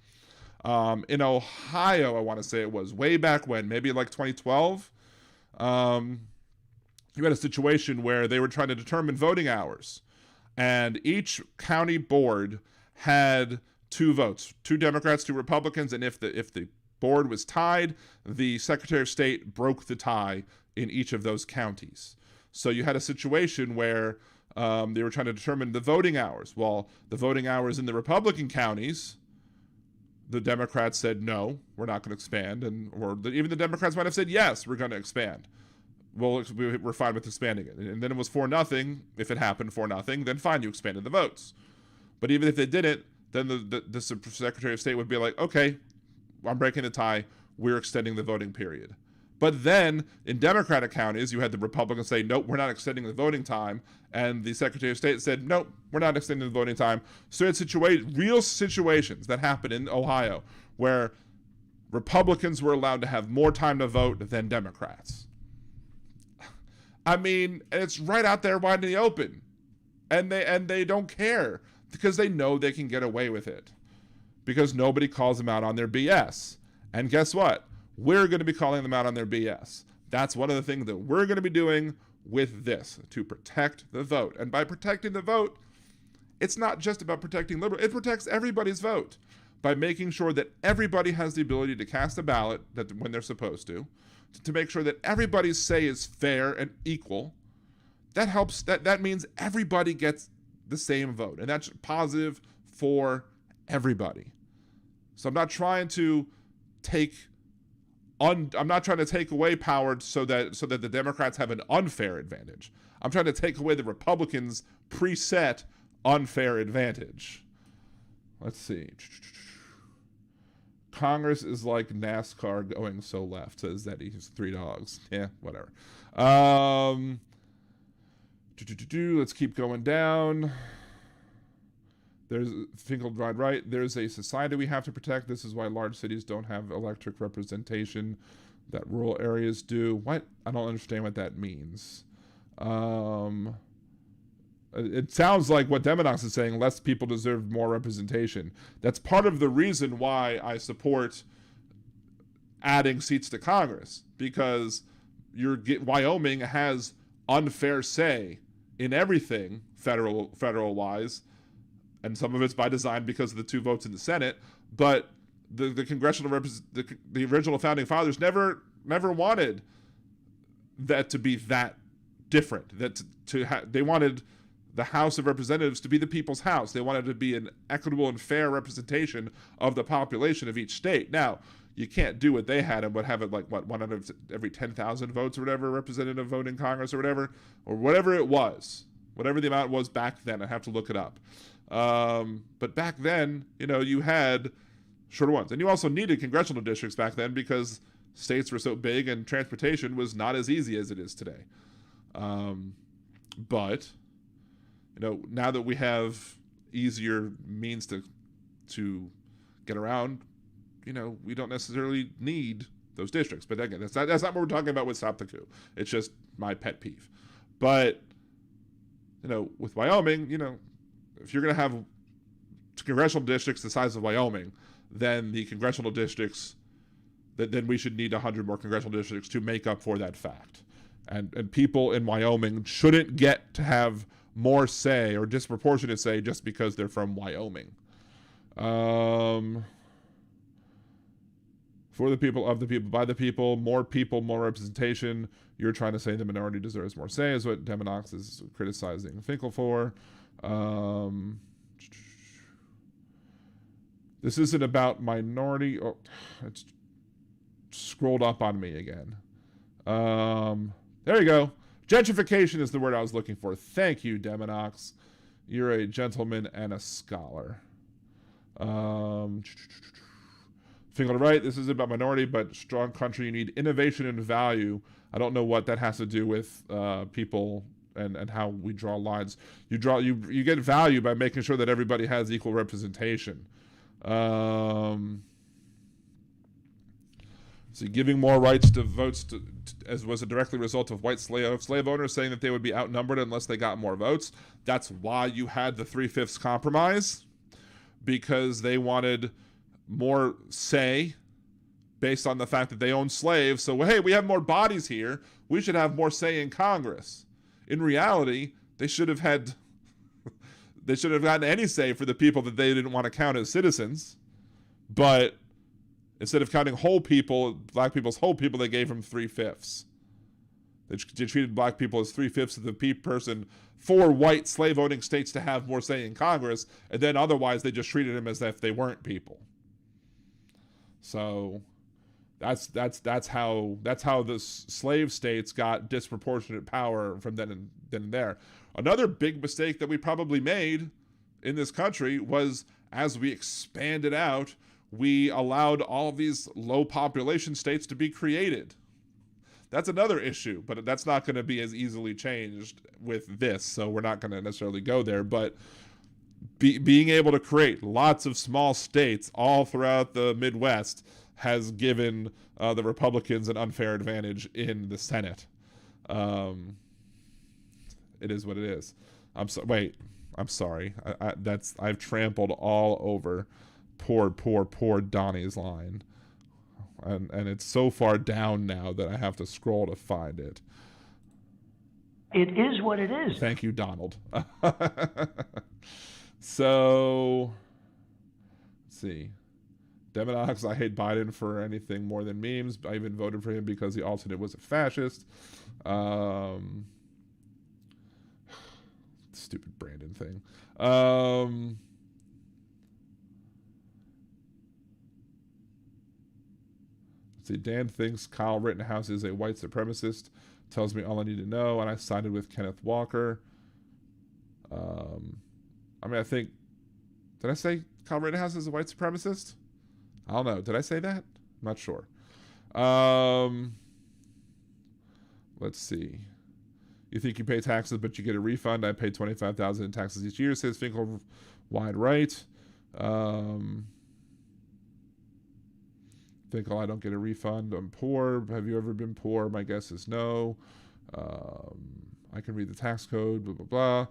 A: In Ohio, I want to say it was way back when, maybe like 2012, you had a situation where they were trying to determine voting hours, and each county board had 2 votes, 2 Democrats, 2 Republicans, and if the board was tied, the Secretary of State broke the tie in each of those counties. So you had a situation where they were trying to determine the voting hours. Well, the voting hours in the Republican counties, the Democrats said, no, we're not going to expand. Even the Democrats might have said, yes, we're going to expand. Well, we're fine with expanding it. And then it was 4-0. If it happened 4-0, then fine, you expanded the votes. But even if they didn't, then the Secretary of State would be like, okay, I'm breaking the tie. We're extending the voting period. But then in Democratic counties, you had the Republicans say, nope, we're not extending the voting time. And the Secretary of State said, nope, we're not extending the voting time. So it's real situations that happened in Ohio where Republicans were allowed to have more time to vote than Democrats. I mean, it's right out there wide in the open. And they don't care because they know they can get away with it. Because nobody calls them out on their BS. And guess what? We're going to be calling them out on their BS. That's one of the things that we're going to be doing with this, to protect the vote. And by protecting the vote, it's not just about protecting liberals. It protects everybody's vote by making sure that everybody has the ability to cast a ballot when they're supposed to make sure that everybody's say is fair and equal. That helps. That means everybody gets the same vote, and that's positive for everybody. So I'm not trying to take away power so that the Democrats have an unfair advantage. I'm trying to take away the Republicans' preset unfair advantage. Let's see. Congress is like NASCAR going so left, says that he's 3 dogs. Yeah, whatever. Let's keep going down. There's Finkel right. There's a society we have to protect. This is why large cities don't have electric representation that rural areas do. What? I don't understand what that means. It sounds like what Demonox is saying, less people deserve more representation. That's part of the reason why I support adding seats to Congress, because Wyoming has unfair say in everything federal wise, and some of it's by design because of the 2 votes in the Senate. But the congressional the original founding fathers never wanted that to be that different. That they wanted the House of Representatives to be the people's house. They wanted to be an equitable and fair representation of the population of each state. Now, you can't do what they had and would have it like, one out of every 10,000 votes or whatever representative vote in Congress or whatever it was, whatever the amount was back then. I have to look it up. But back then, you had shorter ones. And you also needed congressional districts back then because states were so big and transportation was not as easy as it is today. But, now that we have easier means to get around, we don't necessarily need those districts. But again, that's not what we're talking about with Stop the Coup. It's just my pet peeve. But, with Wyoming, if you're going to have congressional districts the size of Wyoming, then the congressional districts, then we should need 100 more congressional districts to make up for that fact. And people in Wyoming shouldn't get to have more say or disproportionate say just because they're from Wyoming. For the people, of the people, by the people, more representation. You're trying to say the minority deserves more say is what Demonox is criticizing Finkel for. This isn't about minority. Oh, it's scrolled up on me again. There you go. Gentrification is the word I was looking for. Thank you, Demonox. You're a gentleman and a scholar. Finkel to right. This isn't about minority, but strong country. You need innovation and value. I don't know what that has to do with people and how we draw lines. You get value by making sure that everybody has equal representation. So giving more rights to votes as was a directly result of white slave owners saying that they would be outnumbered unless they got more votes. That's why you had the 3/5 compromise, because they wanted more say based on the fact that they own slaves. So, hey, we have more bodies here. We should have more say in Congress. In reality, they should have gotten any say for the people that they didn't want to count as citizens. But instead of counting whole people, black people's whole people, they gave them 3/5. They treated black people as 3/5 of the person for white slave-owning states to have more say in Congress, and then otherwise they just treated them as if they weren't people. So that's how the slave states got disproportionate power from then and there. Another big mistake that we probably made in this country was, as we expanded out, we allowed all of these low population states to be created. That's another issue, but that's not going to be as easily changed with this, so we're not going to necessarily go there. But being able to create lots of small states all throughout the Midwest has given the Republicans an unfair advantage in the Senate. It is what it is. I'm sorry. I've trampled all over poor Donnie's line. And it's so far down now that I have to scroll to find it.
I: It is what it is.
A: Thank you, Donald. So, let's see. Demonox, I hate Biden for anything more than memes. I even voted for him because the alternate was a fascist. Stupid Brandon thing. See, Dan thinks Kyle Rittenhouse is a white supremacist. Tells me all I need to know, and I sided with Kenneth Walker. I think... Did I say Kyle Rittenhouse is a white supremacist? I don't know. Did I say that? I'm not sure. Let's see. You think you pay taxes, but you get a refund. I pay $25,000 in taxes each year, says Finkel wide right. Finkel, I don't get a refund. I'm poor. Have you ever been poor? My guess is no. I can read the tax code, blah, blah, blah.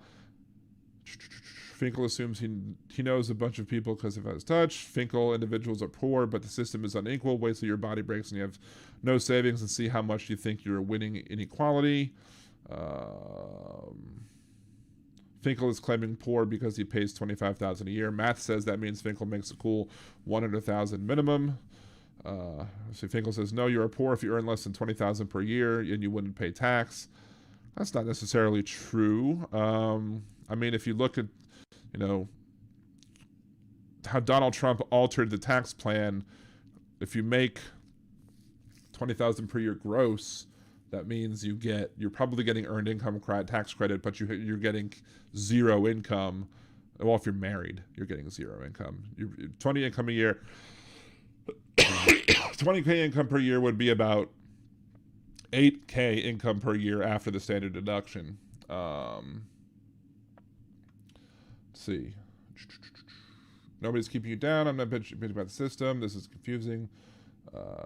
A: Finkel assumes he knows a bunch of people because of his touch. Finkel, individuals are poor, but the system is unequal. Wait till your body breaks and you have no savings and see how much you think you're winning inequality. Finkel is claiming poor because he pays $25,000 a year. Math says that means Finkel makes a cool $100,000 minimum. So Finkel says, no, you're poor if you earn less than $20,000 per year and you wouldn't pay tax. That's not necessarily true. If you look at, how Donald Trump altered the tax plan if you make $20,000 per year gross, that means you're probably getting earned income tax credit, but you're getting zero income. Well, if you're married, you're getting zero income. 20 income a year, 20K income per year would be about $8K income per year after the standard deduction. Let's see. Nobody's keeping you down. I'm not bitching about the system. This is confusing.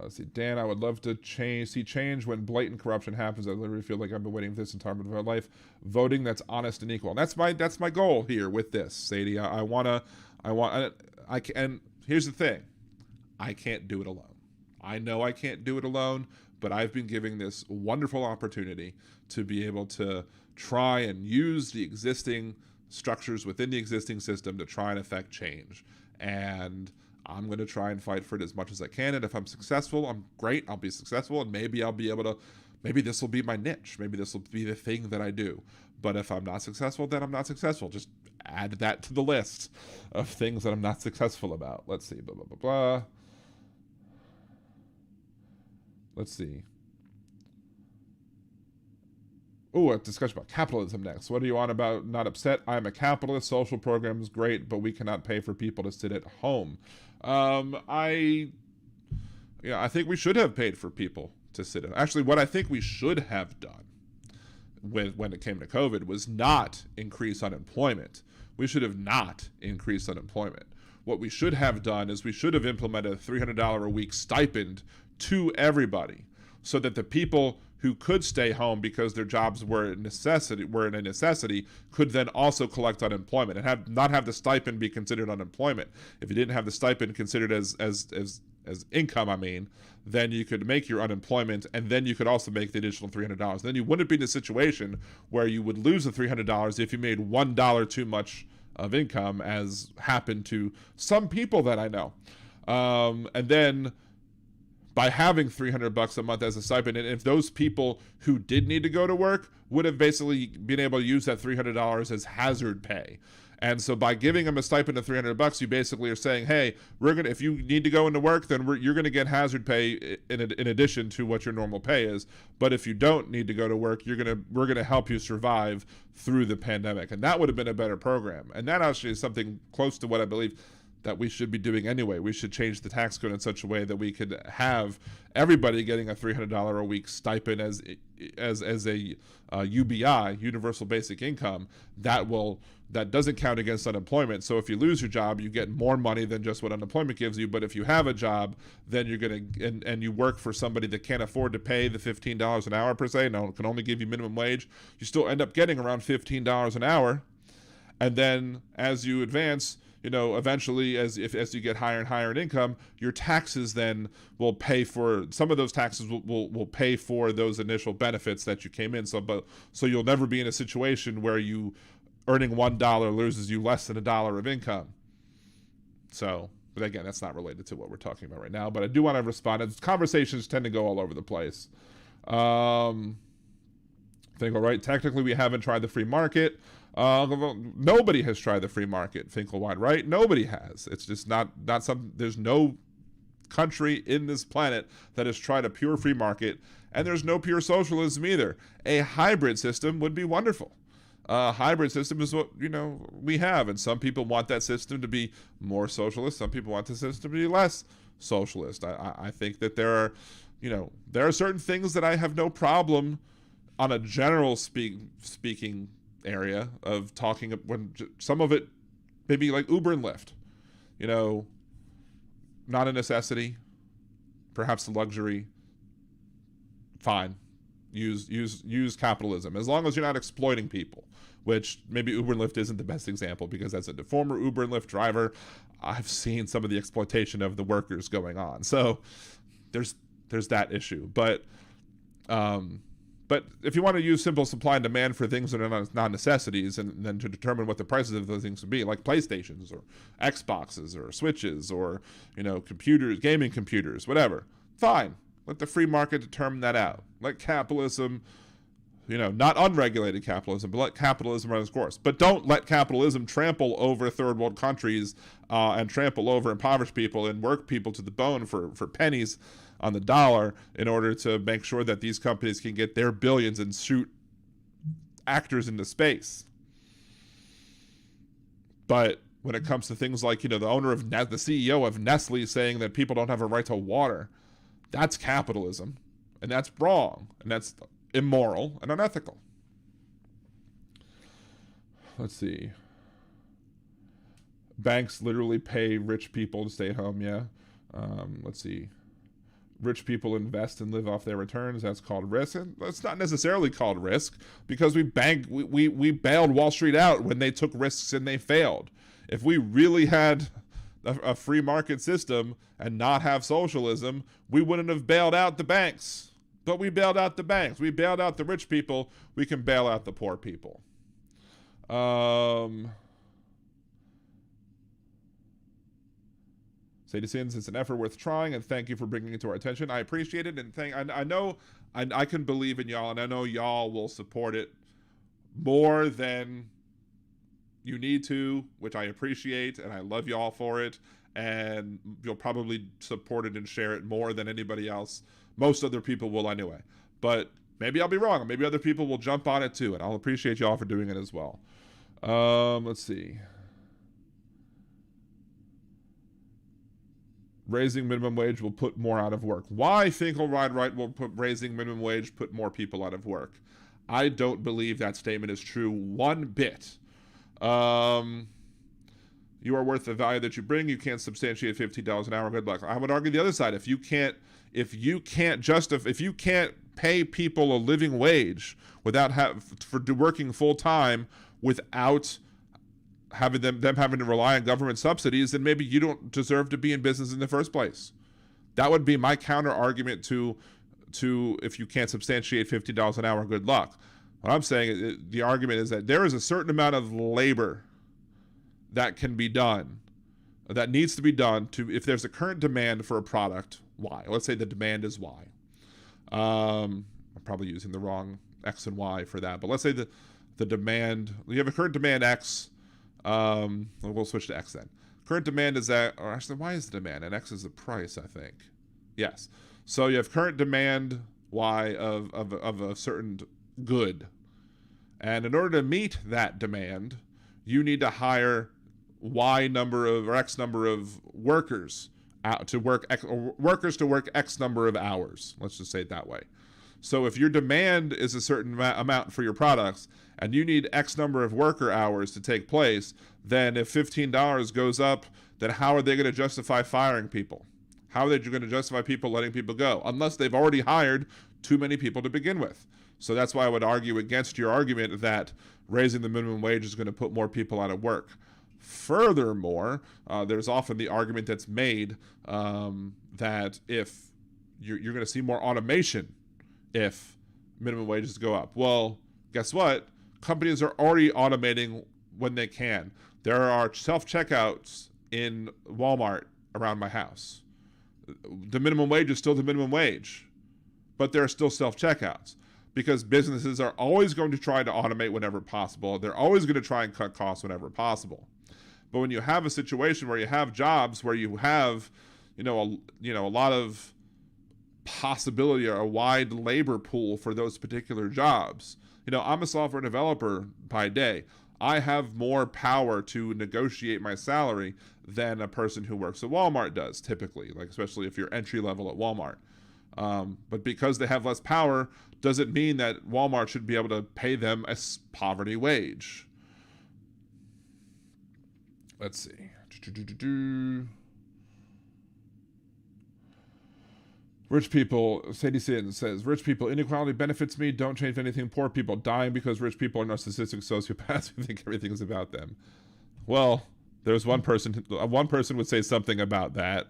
A: Let's see, Dan, I would love to see change when blatant corruption happens. I literally feel like I've been waiting for this entire part of my life. Voting that's honest and equal. And that's my goal here with this, Sadie. And here's the thing. I can't do it alone. I know I can't do it alone, but I've been giving this wonderful opportunity to be able to try and use the existing structures within the existing system to try and affect change. And I'm going to try and fight for it as much as I can. And if I'm successful, I'm great. I'll be successful. And maybe I'll be able to, maybe this will be my niche. Maybe this will be the thing that I do. But if I'm not successful, then I'm not successful. Just add that to the list of things that I'm not successful about. Let's see, blah, blah, blah, blah. Let's see. Oh, a discussion about capitalism next. What are you on about? Not upset. I'm a capitalist. Social programs great, but we cannot pay for people to sit at home. I think we should have paid for people to sit at. Actually, what I think we should have done when it came to COVID was not increase unemployment. We should have not increased unemployment. What we should have done is we should have implemented a $300 a week stipend to everybody, so that the people who could stay home because their jobs were a necessity could then also collect unemployment and not have the stipend be considered unemployment. If you didn't have the stipend considered as income, then you could make your unemployment, and then you could also make the additional $300. Then you wouldn't be in a situation where you would lose the $300 if you made $1 too much of income, as happened to some people that I know. And then by having $300 a month as a stipend, and if those people who did need to go to work would have basically been able to use that $300 as hazard pay. And so by giving them a stipend of $300, you basically are saying, hey, if you need to go into work, then you're going to get hazard pay in addition to what your normal pay is. But if you don't need to go to work, we're going to help you survive through the pandemic. And that would have been a better program. And that actually is something close to what I believe that we should be doing anyway. We should change the tax code in such a way that we could have everybody getting a $300 a week stipend as a UBI, universal basic income, that doesn't count against unemployment. So if you lose your job, you get more money than just what unemployment gives you. But if you have a job, then you're going to, and you work for somebody that can't afford to pay the $15 an hour per se, no, can only give you minimum wage, you still end up getting around $15 an hour. And then as you advance, eventually as you get higher and higher in income, your taxes then will pay for, some of those taxes will pay for those initial benefits that you came in. So you'll never be in a situation where you earning $1 loses you less than $1 of income. So, but again, that's not related to what we're talking about right now, but I do want to respond. Conversations tend to go all over the place. Finkel, technically we haven't tried the free market. Nobody has tried the free market, Finkelwine, right? Nobody has. It's just not something. There's no country in this planet that has tried a pure free market, and there's no pure socialism either. A hybrid system would be wonderful. A hybrid system is what we have, and some people want that system to be more socialist. Some people want the system to be less socialist. I think that there are certain things that I have no problem on a general speaking area of talking, when some of it maybe like Uber and Lyft, not a necessity, perhaps a luxury, fine, use capitalism as long as you're not exploiting people, which maybe Uber and Lyft isn't the best example, because as a former Uber and Lyft driver, I've seen some of the exploitation of the workers going on. So there's that issue. But if you want to use simple supply and demand for things that are not necessities, and then to determine what the prices of those things would be, like PlayStations or Xboxes or Switches or, computers, gaming computers, whatever, fine. Let the free market determine that out. Let capitalism not unregulated capitalism, but let capitalism run its course. But don't let capitalism trample over third world countries and trample over impoverished people and work people to the bone for pennies on the dollar in order to make sure that these companies can get their billions and shoot actors into space. But when it comes to things like, the owner of the CEO of Nestle saying that people don't have a right to water, that's capitalism. And that's wrong. And that's immoral and unethical. Let's see. Banks literally pay rich people to stay at home. Yeah. Let's see. Rich people invest and live off their returns. That's called risk. And that's not necessarily called risk because we bailed Wall Street out when they took risks and they failed. If we really had a free market system and not have socialism, we wouldn't have bailed out the banks. But we bailed out the banks. We bailed out the rich people. We can bail out the poor people. Sadie Sins, it's an effort worth trying, and thank you for bringing it to our attention. I appreciate it, and I know I can believe in y'all, and I know y'all will support it more than you need to, which I appreciate, and I love y'all for it, and you'll probably support it and share it more than anybody else. Most other people will anyway, but maybe I'll be wrong. Maybe other people will jump on it too, and I'll appreciate y'all for doing it as well. Let's see. Raising minimum wage will put more out of work. Why Finkel Ride Right will put raising minimum wage put more people out of work? I don't believe that statement is true one bit. You are worth the value that you bring. You can't substantiate $15 an hour. Good luck. I would argue the other side. If you can't pay people a living wage for working full time without having them having to rely on government subsidies, then maybe you don't deserve to be in business in the first place. That would be my counter argument to if you can't substantiate $50 an hour, good luck. What I'm saying, the argument is that there is a certain amount of labor that can be done, that needs to be done if there's a current demand for a product, Y. Let's say the demand is Y. I'm probably using the wrong X and Y for that, but let's say the demand, you have a current demand X. We'll switch to X then. Current demand is that, or actually, Y is the demand, and X is the price, I think. Yes. So you have current demand Y of a certain good, and in order to meet that demand, you need to hire Y number of or X number of workers to work X number of hours. Let's just say it that way. So if your demand is a certain amount for your products and you need X number of worker hours to take place, then if $15 goes up, then how are they going to justify firing people? How are they going to justify people letting people go? Unless they've already hired too many people to begin with. So that's why I would argue against your argument that raising the minimum wage is going to put more people out of work. Furthermore, there's often the argument that's made that if you're going to see more automation if minimum wages go up. Well, guess what? Companies are already automating when they can. There are self-checkouts in Walmart around my house. The minimum wage is still the minimum wage, but there are still self-checkouts because businesses are always going to try to automate whenever possible. They're always going to try and cut costs whenever possible. But when you have a situation where you have jobs where you have, a lot of possibility or a wide labor pool for those particular jobs. I'm a software developer by day. I have more power to negotiate my salary than a person who works at Walmart does typically, like especially if you're entry level at Walmart. But because they have less power, doesn't mean that Walmart should be able to pay them a poverty wage. Let's see. Rich people, Sadie Sin says, rich people, inequality benefits me, don't change anything. Poor people dying because rich people are narcissistic sociopaths who think everything is about them. Well, there's one person would say something about that.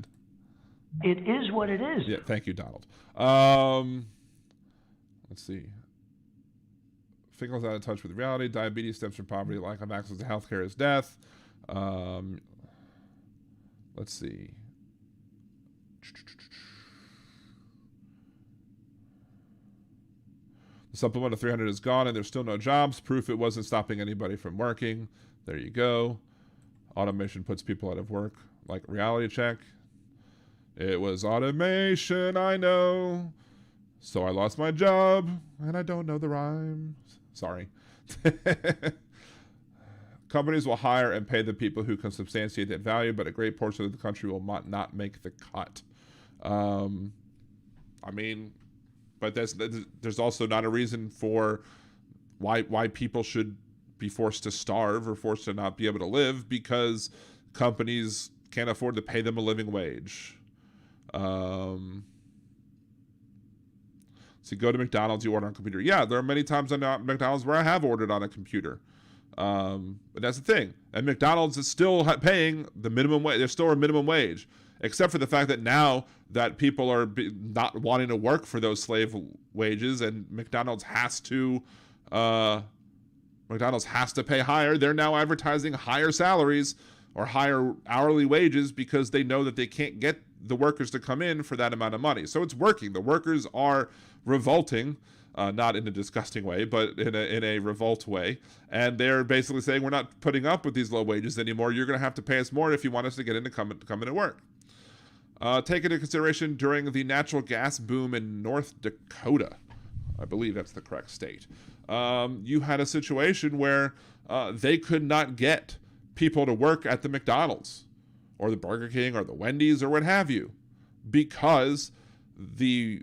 I: It is what it is.
A: Yeah, thank you, Donald. Let's see. Finkel's out of touch with reality. Diabetes stems from poverty. Lack of access to healthcare is death. Let's see. The Supplement of 300 is gone and there's still no jobs. Proof it wasn't stopping anybody from working. There you go. Automation puts people out of work. Like reality check. It was automation, I know. So I lost my job and I don't know the rhyme. Sorry. Companies will hire and pay the people who can substantiate that value, but a great portion of the country will not make the cut. I mean, but there's also not a reason for why people should be forced to starve or forced to not be able to live, because companies can't afford to pay them a living wage. So you go to McDonald's, you order on a computer. Yeah, there are many times on McDonald's where I have ordered on a computer. But that's the thing. And McDonald's is still paying the minimum wage. There's still a minimum wage, except for the fact that now that people are not wanting to work for those slave wages, and McDonald's has to pay higher. They're now advertising higher salaries or higher hourly wages because they know that they can't get the workers to come in for that amount of money. So it's working. The workers are revolting, not in a disgusting way, but in a revolt way. And they're basically saying, we're not putting up with these low wages anymore. You're going to have to pay us more if you want us to get in to come into work. Take into consideration during the natural gas boom in North Dakota, I believe that's the correct state, you had a situation where they could not get people to work at the McDonald's or the Burger King or the Wendy's or what have you, because the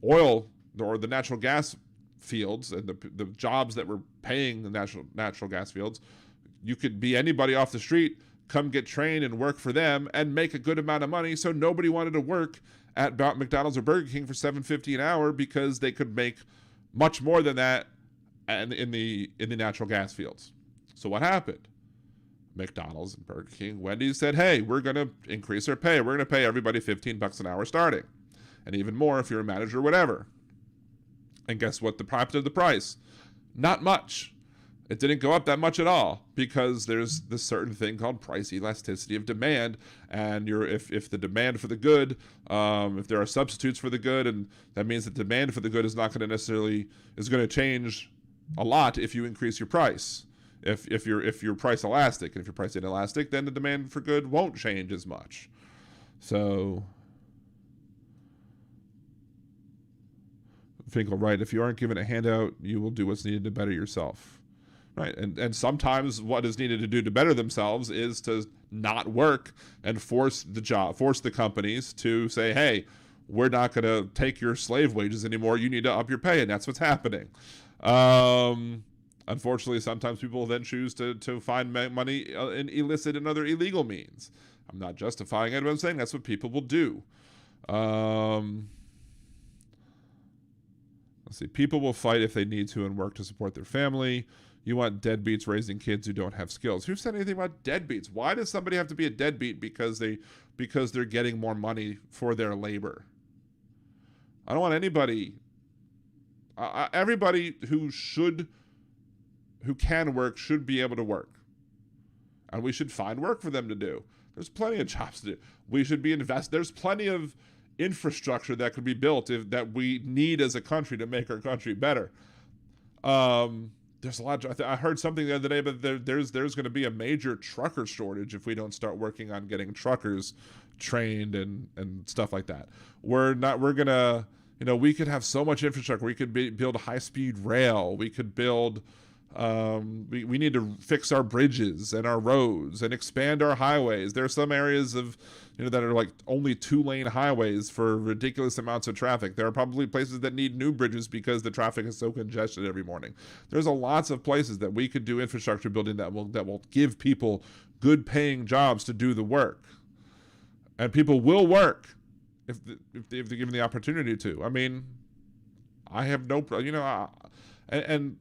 A: oil or the natural gas fields and the jobs that were paying the natural gas fields, you could be anybody off the street, come get trained and work for them and make a good amount of money. So nobody wanted to work at McDonald's or Burger King for $7.50 an hour because they could make much more than that in the natural gas fields. So what happened? McDonald's and Burger King, Wendy's said, hey, we're going to increase our pay. We're going to pay everybody $15 an hour starting, and even more if you're a manager or whatever. And guess what happened to the price? Not much. It didn't go up that much at all, because there's this certain thing called price elasticity of demand. And if the demand for the good, if there are substitutes for the good, and that means that demand for the good is not going to necessarily is going to change a lot if you increase your price. If you're price elastic, and if you're price inelastic, then the demand for good won't change as much. So Finkel, right, if you aren't given a handout, you will do what's needed to better yourself. Right, and sometimes what is needed to do to better themselves is to not work and force the companies to say, hey, we're not going to take your slave wages anymore. You need to up your pay, and that's what's happening. Unfortunately, sometimes people then choose to find money in illicit and other illegal means. I'm not justifying it, but I'm saying that's what people will do. Let's see. People will fight if they need to and work to support their family. You want deadbeats raising kids who don't have skills. Who said anything about deadbeats? Why does somebody have to be a deadbeat because they're getting more money for their labor? I don't want anybody. Everybody who can work should be able to work, and we should find work for them to do. There's plenty of jobs to do. We should be There's plenty of infrastructure that could be built that we need as a country to make our country better. There's a lot. I heard something the other day, but there's going to be a major trucker shortage if we don't start working on getting truckers trained and stuff like that. We're gonna, we could have so much infrastructure. We could build a high-speed rail. We could build. We need to fix our bridges and our roads and expand our highways. There are some areas of, that are like only 2-lane highways for ridiculous amounts of traffic. There are probably places that need new bridges because the traffic is so congested every morning. There's lots of places that we could do infrastructure building that will give people good paying jobs to do the work. And people will work if they're given the opportunity to. I mean, I have no, and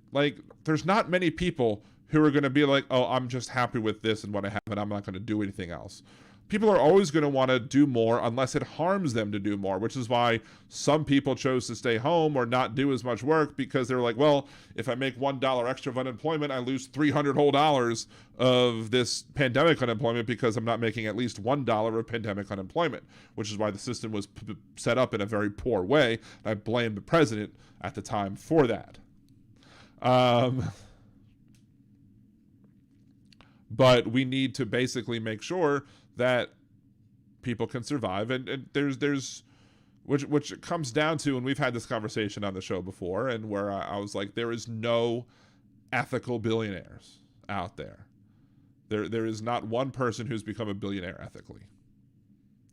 A: there's not many people who are going to be like, oh, I'm just happy with this and what I have, and I'm not going to do anything else. people are always going to want to do more unless it harms them to do more, which is why some people chose to stay home or not do as much work, because they're like, well, if I make $1 extra of unemployment, I lose $300 whole dollars of this pandemic unemployment because I'm not making at least $1 of pandemic unemployment, which is why the system was set up in a very poor way. I blame the president at the time for that. But we need to basically make sure that people can survive, and there's which comes down to, and we've had this conversation on the show before, and where I was like, there is no ethical billionaires out there. There is not one person who's become a billionaire ethically.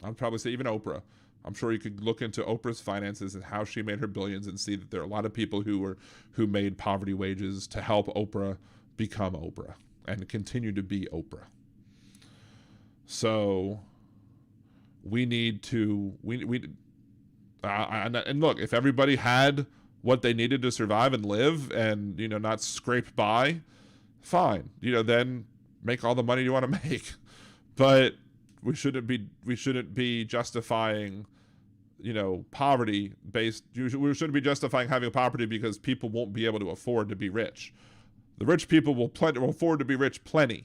A: I'd probably say even Oprah. I'm sure you could look into Oprah's finances and how she made her billions and see that there are a lot of people who made poverty wages to help Oprah become Oprah and continue to be Oprah. So we need to and look, if everybody had what they needed to survive and live and, you know, not scrape by, fine, you know, then make all the money you want to make. But we shouldn't be justifying, you know, poverty based. We shouldn't be justifying having poverty because people won't be able to afford to be rich. The rich people will afford to be rich plenty.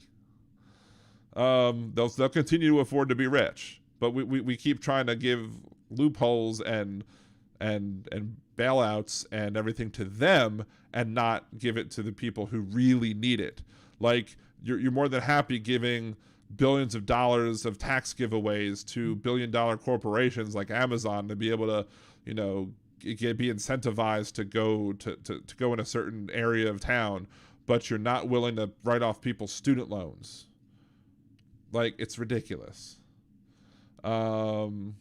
A: They'll continue to afford to be rich, but we keep trying to give loopholes and bailouts and everything to them and not give it to the people who really need it. Like you're more than happy giving billions of dollars of tax giveaways to billion-dollar corporations like Amazon to be able to, you know, be incentivized to go in a certain area of town, but you're not willing to write off people's student loans. Like, it's ridiculous. You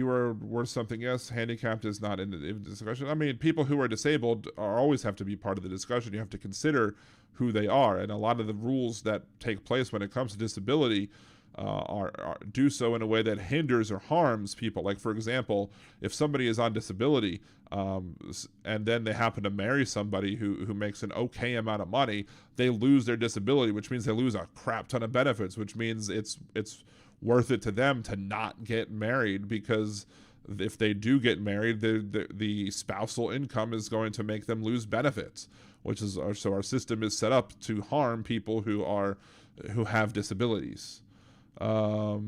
A: are worth something. Yes, handicapped is not in the discussion. I mean, people who are disabled always have to be part of the discussion. You have to consider who they are, and a lot of the rules that take place when it comes to disability do so in a way that hinders or harms people. Like, for example, if somebody is on disability and then they happen to marry somebody who makes an okay amount of money, they lose their disability, which means they lose a crap ton of benefits, which means it's worth it to them to not get married, because if they do get married, the spousal income is going to make them lose benefits, so our system is set up to harm people who have disabilities. Now,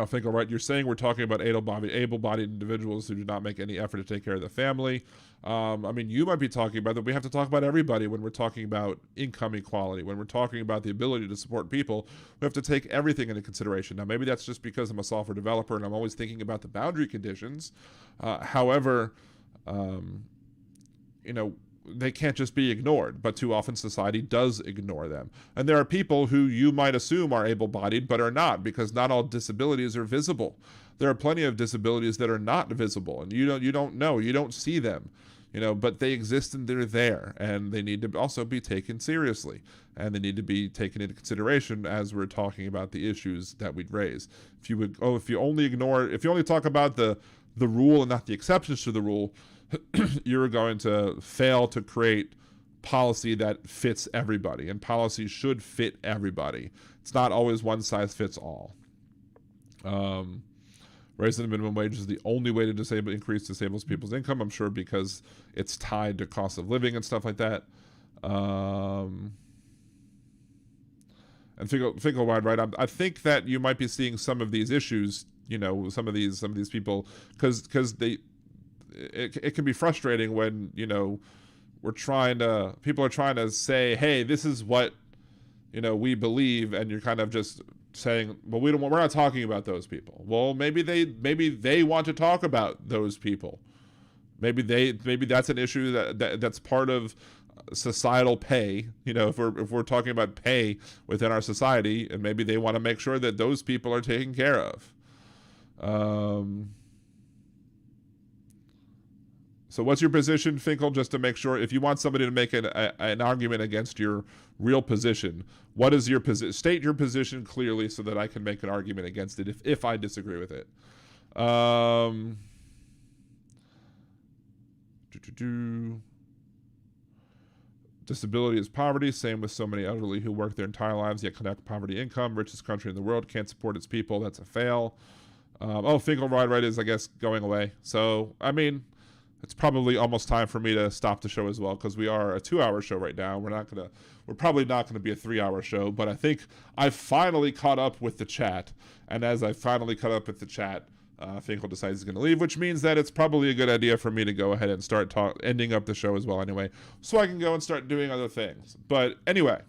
A: think, all right, you're saying we're talking about able-bodied individuals who do not make any effort to take care of the family. I mean, you might be talking about that. We have to talk about everybody when we're talking about income equality. When we're talking about the ability to support people, we have to take everything into consideration. Now, maybe that's just because I'm a software developer and I'm always thinking about the boundary conditions. However, you know, they can't just be ignored, but too often society does ignore them. And there are people who you might assume are able-bodied but are not, because not all disabilities are visible. There are plenty of disabilities that are not visible, and you don't know, you don't see them, you know, but they exist and they're there, and they need to also be taken seriously, and they need to be taken into consideration as we're talking about the issues that we'd raise. If you only talk about the rule and not the exceptions to the rule, you're going to fail to create policy that fits everybody, and policy should fit everybody. It's not always one size fits all. Raising the minimum wage is the only way to increase disabled people's income, I'm sure, because it's tied to cost of living and stuff like that. And Finkel wide, right? I think that you might be seeing some of these issues, you know, some of these people, because it can be frustrating when, you know, people are trying to say, hey, this is what, you know, we believe, and you're kind of just saying, well, we're not talking about those people. Well, maybe they want to talk about those people. Maybe that's an issue that's part of societal pay. You know, if we're talking about pay within our society, and maybe they want to make sure that those people are taken care of. So what's your position, Finkel, just to make sure, if you want somebody to make an argument against your real position, what is your position? State your position clearly so that I can make an argument against it if I disagree with it. Disability is poverty. Same with so many elderly who work their entire lives yet connect poverty income. Richest country in the world can't support its people. That's a fail. Finkel right is, I guess, going away. So, I mean, it's probably almost time for me to stop the show as well, because we are a 2-hour show right now. We're probably not gonna be a 3-hour show, but I think I've finally caught up with the chat. And as I finally caught up with the chat, Finkel decides he's going to leave, which means that it's probably a good idea for me to go ahead and start ending up the show as well anyway, so I can go and start doing other things. But anyway,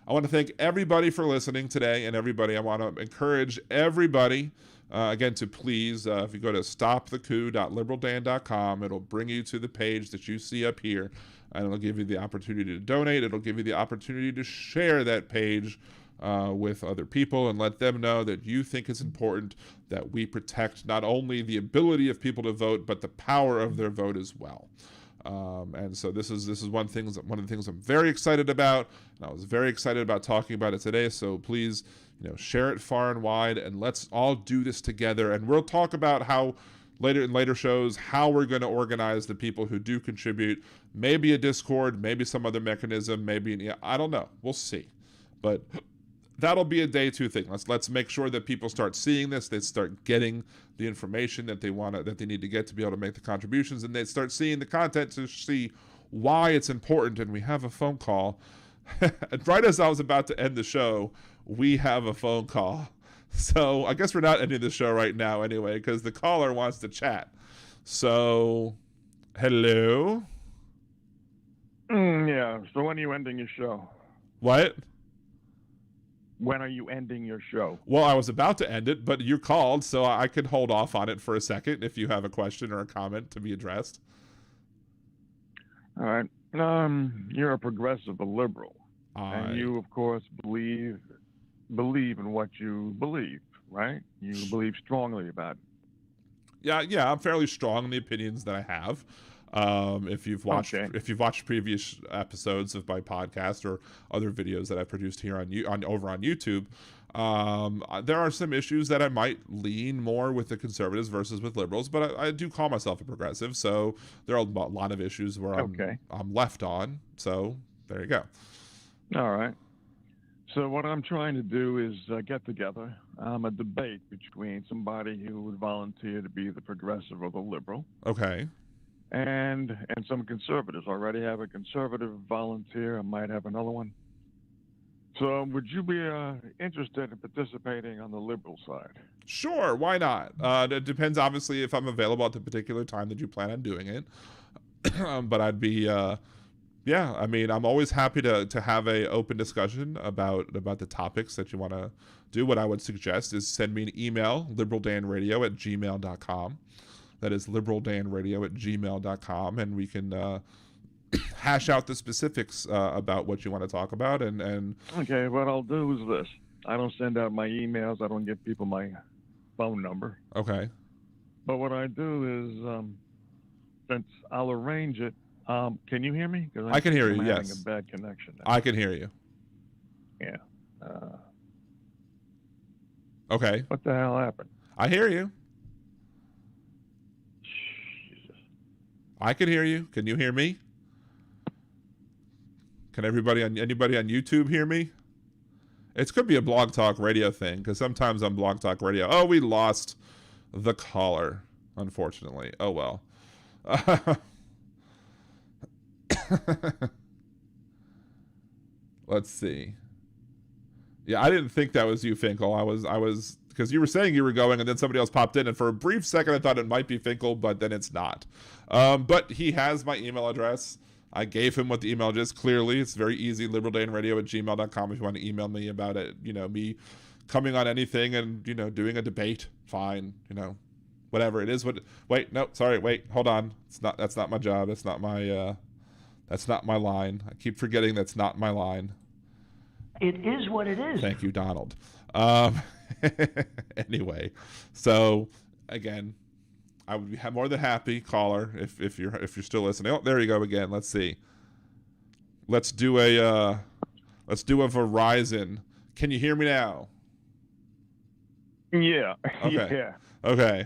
A: I want to thank everybody for listening today, and I want to encourage everybody, again, to please, if you go to stopthecoup.liberaldan.com, it'll bring you to the page that you see up here, and it'll give you the opportunity to donate. It'll give you the opportunity to share that page with other people and let them know that you think it's important that we protect not only the ability of people to vote, but the power of their vote as well. And so this is one of the things I'm very excited about, and I was very excited about talking about it today. So please, share it far and wide, and let's all do this together. And we'll talk about how in later shows how we're going to organize the people who do contribute. Maybe a Discord, maybe some other mechanism, maybe I don't know. We'll see, but that'll be a day 2 thing. Let's make sure that people start seeing this. They start getting the information that they need to get to be able to make the contributions, and they start seeing the content to see why it's important. And we have a phone call. And right as I was about to end the show, we have a phone call. So I guess we're not ending the show right now anyway, because the caller wants to chat. So, hello?
C: Yeah, so when are you ending your show?
A: What?
C: When are you ending your show?
A: Well, I was about to end it, but you called, so I could hold off on it for a second if you have a question or a comment to be addressed.
C: All right. You're a progressive, a liberal. And you, of course, believe in what you believe, right? You believe strongly about it.
A: Yeah, I'm fairly strong in the opinions that I have. If you've watched previous episodes of my podcast or other videos that I produced here over on YouTube, there are some issues that I might lean more with the conservatives versus with liberals, but I do call myself a progressive, so there are a lot of issues where I'm left on. So there you go.
C: All right. So what I'm trying to do is get together a debate between somebody who would volunteer to be the progressive or the liberal.
A: Okay.
C: And some conservatives. I already have a conservative volunteer. I might have another one. So would you be interested in participating on the liberal side?
A: Sure, why not? It depends, obviously, if I'm available at the particular time that you plan on doing it. But I'd be, I mean, I'm always happy to have a open discussion about the topics that you want to do. What I would suggest is send me an email, liberaldanradio@gmail.com. That is liberaldanradio@gmail.com, and we can hash out the specifics about what you want to talk about. And
C: okay, what I'll do is this: I don't send out my emails. I don't give people my phone number.
A: Okay.
C: But what I do is, since I'll arrange it. Can you hear me?
A: I can hear you.
C: I'm
A: yes.
C: having a bad connection now.
A: I can hear you.
C: Yeah.
A: Okay.
C: What the hell happened?
A: I hear you.
C: Jesus.
A: I can hear you. Can you hear me? Can anybody on YouTube hear me? It could be a Blog Talk Radio thing, because sometimes on Blog Talk Radio, oh, we lost the caller, unfortunately. Oh, well. Let's see. Yeah, I didn't think that was you, Finkel. I was because you were saying you were going, and then somebody else popped in, and for a brief second I thought it might be Finkel, but then it's not. But he has my email address. I gave him what the email is. Clearly, it's very easy. liberaldanradio@gmail.com if you want to email me about it. Me coming on anything and doing a debate. Fine. Whatever it is. Wait, no, sorry. Wait, hold on. That's not my job. That's not my line. I keep forgetting that's not my line.
I: It is what it is.
A: Thank you, Donald. Anyway, so again, I would be more than happy, caller, if you're still listening. Oh, there you go again. Let's see. Let's do a Verizon. Can you hear me now?
C: Yeah.
A: Okay.
C: Yeah.
A: Okay.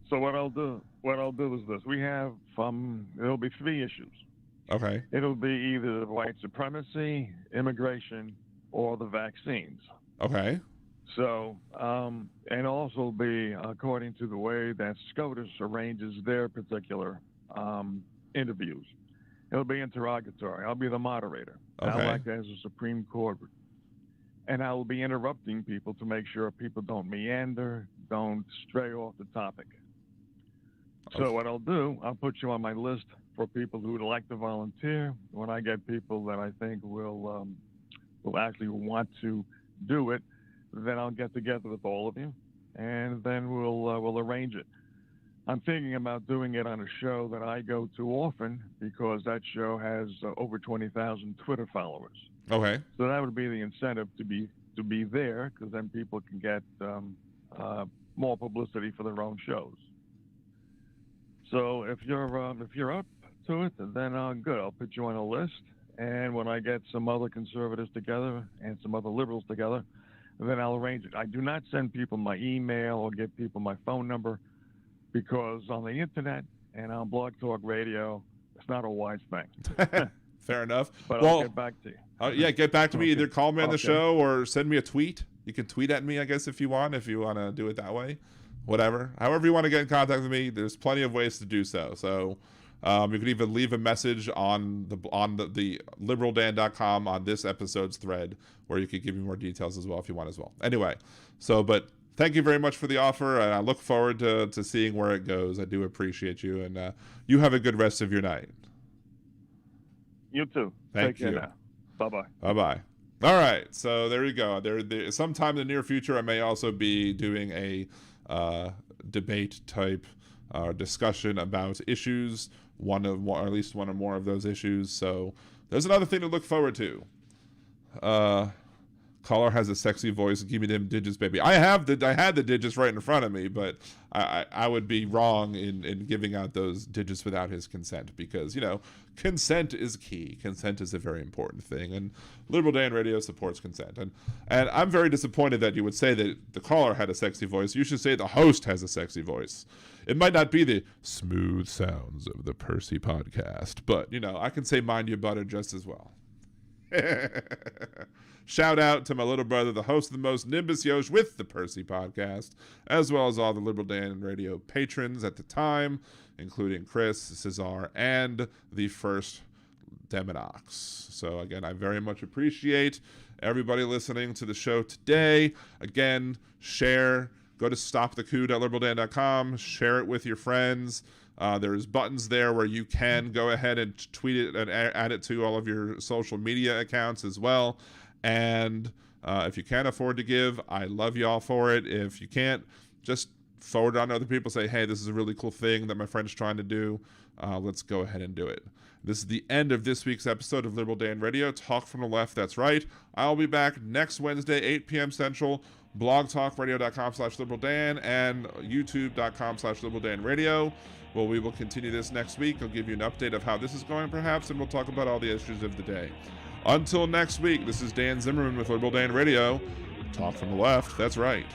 C: So what I'll do is this: we have there'll be 3 issues.
A: Okay.
F: It'll be either white supremacy, immigration, or the vaccines.
A: Okay.
F: So, and also be according to the way that SCOTUS arranges their particular interviews. It'll be interrogatory. I'll be the moderator.
A: Okay.
F: I'll act as a Supreme Court. And I will be interrupting people to make sure people don't meander, don't stray off the topic.
A: Okay.
F: So what I'll do, I'll put you on my list for people who would like to volunteer. When I get people that I think will actually want to do it, then I'll get together with all of you, and then we'll arrange it. I'm thinking about doing it on a show that I go to often because that show has over 20,000 Twitter followers.
A: Okay.
F: So that would be the incentive to be there, because then people can get more publicity for their own shows. So if you're up to it, then good. I'll put you on a list, and when I get some other conservatives together and some other liberals together, then I'll arrange it. I do not send people my email or give people my phone number, because on the internet and on Blog Talk Radio, it's not a wise thing.
A: Fair enough.
F: But I'll get back to you.
A: Yeah, get back to me.
F: Okay.
A: Either call me on the
F: Okay.
A: show or send me a tweet. You can tweet at me, I guess, if you want to do it that way. Whatever. However you want to get in contact with me, there's plenty of ways to do so. So you could even leave a message on the liberaldan.com on this episode's thread, where you could give me more details as well if you want as well. Anyway, but thank you very much for the offer, and I look forward to seeing where it goes. I do appreciate you, and you have a good rest of your night.
F: You too.
A: Thank
F: Take care
A: you.
F: now. Bye-bye.
A: Bye-bye. All right, so there you go. There, sometime in the near future, I may also be doing a debate type discussion about issues, or at least one or more of those issues. So there's another thing to look forward to. Caller has a sexy voice. Give me them digits, baby. I had the digits right in front of me, but I would be wrong in giving out those digits without his consent, because consent is key. Consent is a very important thing, and Liberal Dan Radio supports consent. And I'm very disappointed that you would say that the caller had a sexy voice. You should say the host has a sexy voice. It might not be the smooth sounds of the Percy podcast, but I can say mind your butter just as well. Shout out to my little brother, the host of the most, Nimbus Yosh, with the Percy podcast, as well as all the Liberal Dan Radio patrons at the time, including Chris, Cesar, and the first Deminox. So again, I very much appreciate everybody listening to the show today. Again, share. Go to stopthecoup.liberaldan.com. Share it with your friends. There's buttons there where you can go ahead and tweet it and add it to all of your social media accounts as well. And if you can't afford to give, I love y'all for it. If you can't, just forward it on to other people. Say, hey, this is a really cool thing that my friend's trying to do. Let's go ahead and do it. This is the end of this week's episode of Liberal Dan Radio. Talk from the left, that's right. I'll be back next Wednesday, 8 p.m. Central, blogtalkradio.com/liberaldan and youtube.com/liberaldanradio. Well, we will continue this next week. I'll give you an update of how this is going, perhaps, and we'll talk about all the issues of the day. Until next week, this is Dan Zimmerman with Liberal Dan Radio. Talk from the left, that's right.